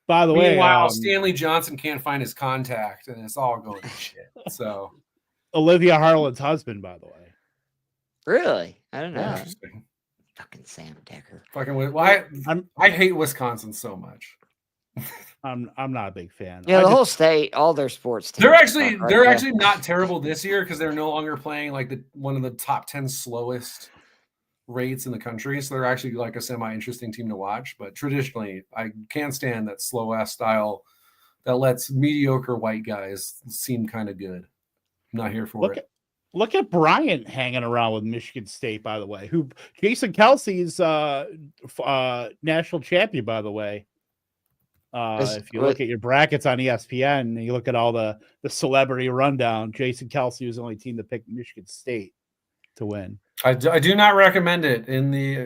By the way, Meanwhile, Stanley Johnson can't find his contact, and it's all going to shit. So Olivia Harlan's husband, by the way. Really? I don't know. interesting. Fucking Sam Decker. I hate Wisconsin so much. I'm not a big fan. Yeah, the whole state, all their sports teams. They're actually suck right now. not terrible this year, because they're no longer playing like one of the top 10 slowest rates in the country. So they're actually like a semi-interesting team to watch. But traditionally, I can't stand that slow ass style that lets mediocre white guys seem kind of good. I'm not here for it. Look at Bryant hanging around with Michigan State, by the way. Who Jason Kelsey's national champion, by the way. If you look at your brackets on ESPN and you look at all the celebrity rundown, Jason Kelsey was the only team that picked Michigan State to win. I do not recommend it.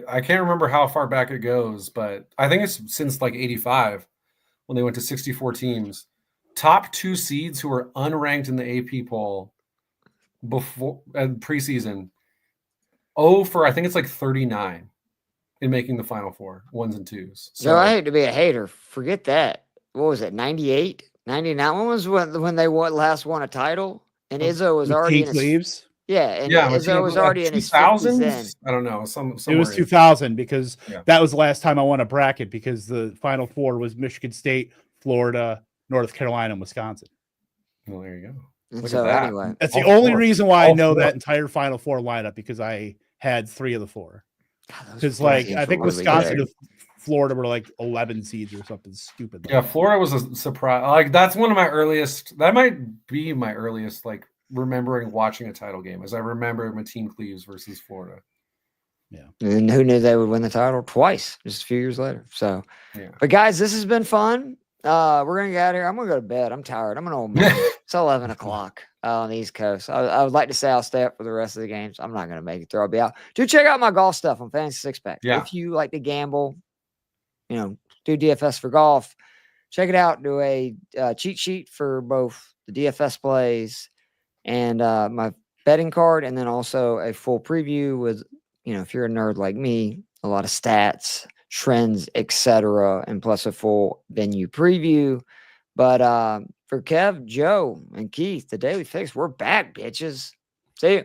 I can't remember how far back it goes, but I think it's since like 85 when they went to 64 teams. Top 2 seeds who were unranked in the AP poll before preseason. For I think it's like 39 in making the Final Four, 1s and 2s. So I hate to be a hater. Forget that. What was it? 98, 99. When was when they last won a title? And Izzo was already in his, Izzo was already in his 50s then. I don't know. It was 2000 because that was the last time I won a bracket, because the Final Four was Michigan State, Florida, North Carolina, and Wisconsin. Well, there you go. And so anyway, that's the only reason why I know that entire Final Four lineup, because I had 3 of the 4. Because I think Wisconsin and Florida were like 11 seeds or something stupid. Yeah, Florida was a surprise. Like, that's one of my earliest. That might be my earliest like remembering watching a title game, as I remember Mateen Cleaves versus Florida. Yeah, and who knew they would win the title twice just a few years later? So, but guys, this has been fun. We're gonna get out of here. I'm gonna go to bed. I'm tired. I'm an old man. It's 11 o'clock on the East Coast. I would like to say I'll stay up for the rest of the games. I'm not gonna make it through. I'll be out. Do check out my golf stuff on Fantasy Six Pack. Yeah. If you like to gamble, do DFS for golf. Check it out. Do a cheat sheet for both the DFS plays and my betting card, and then also a full preview with, if you're a nerd like me, a lot of stats, trends, etc., and plus a full venue preview. But for Kev, Joe, and Keith, the Daily Fix, we're back, bitches. See you.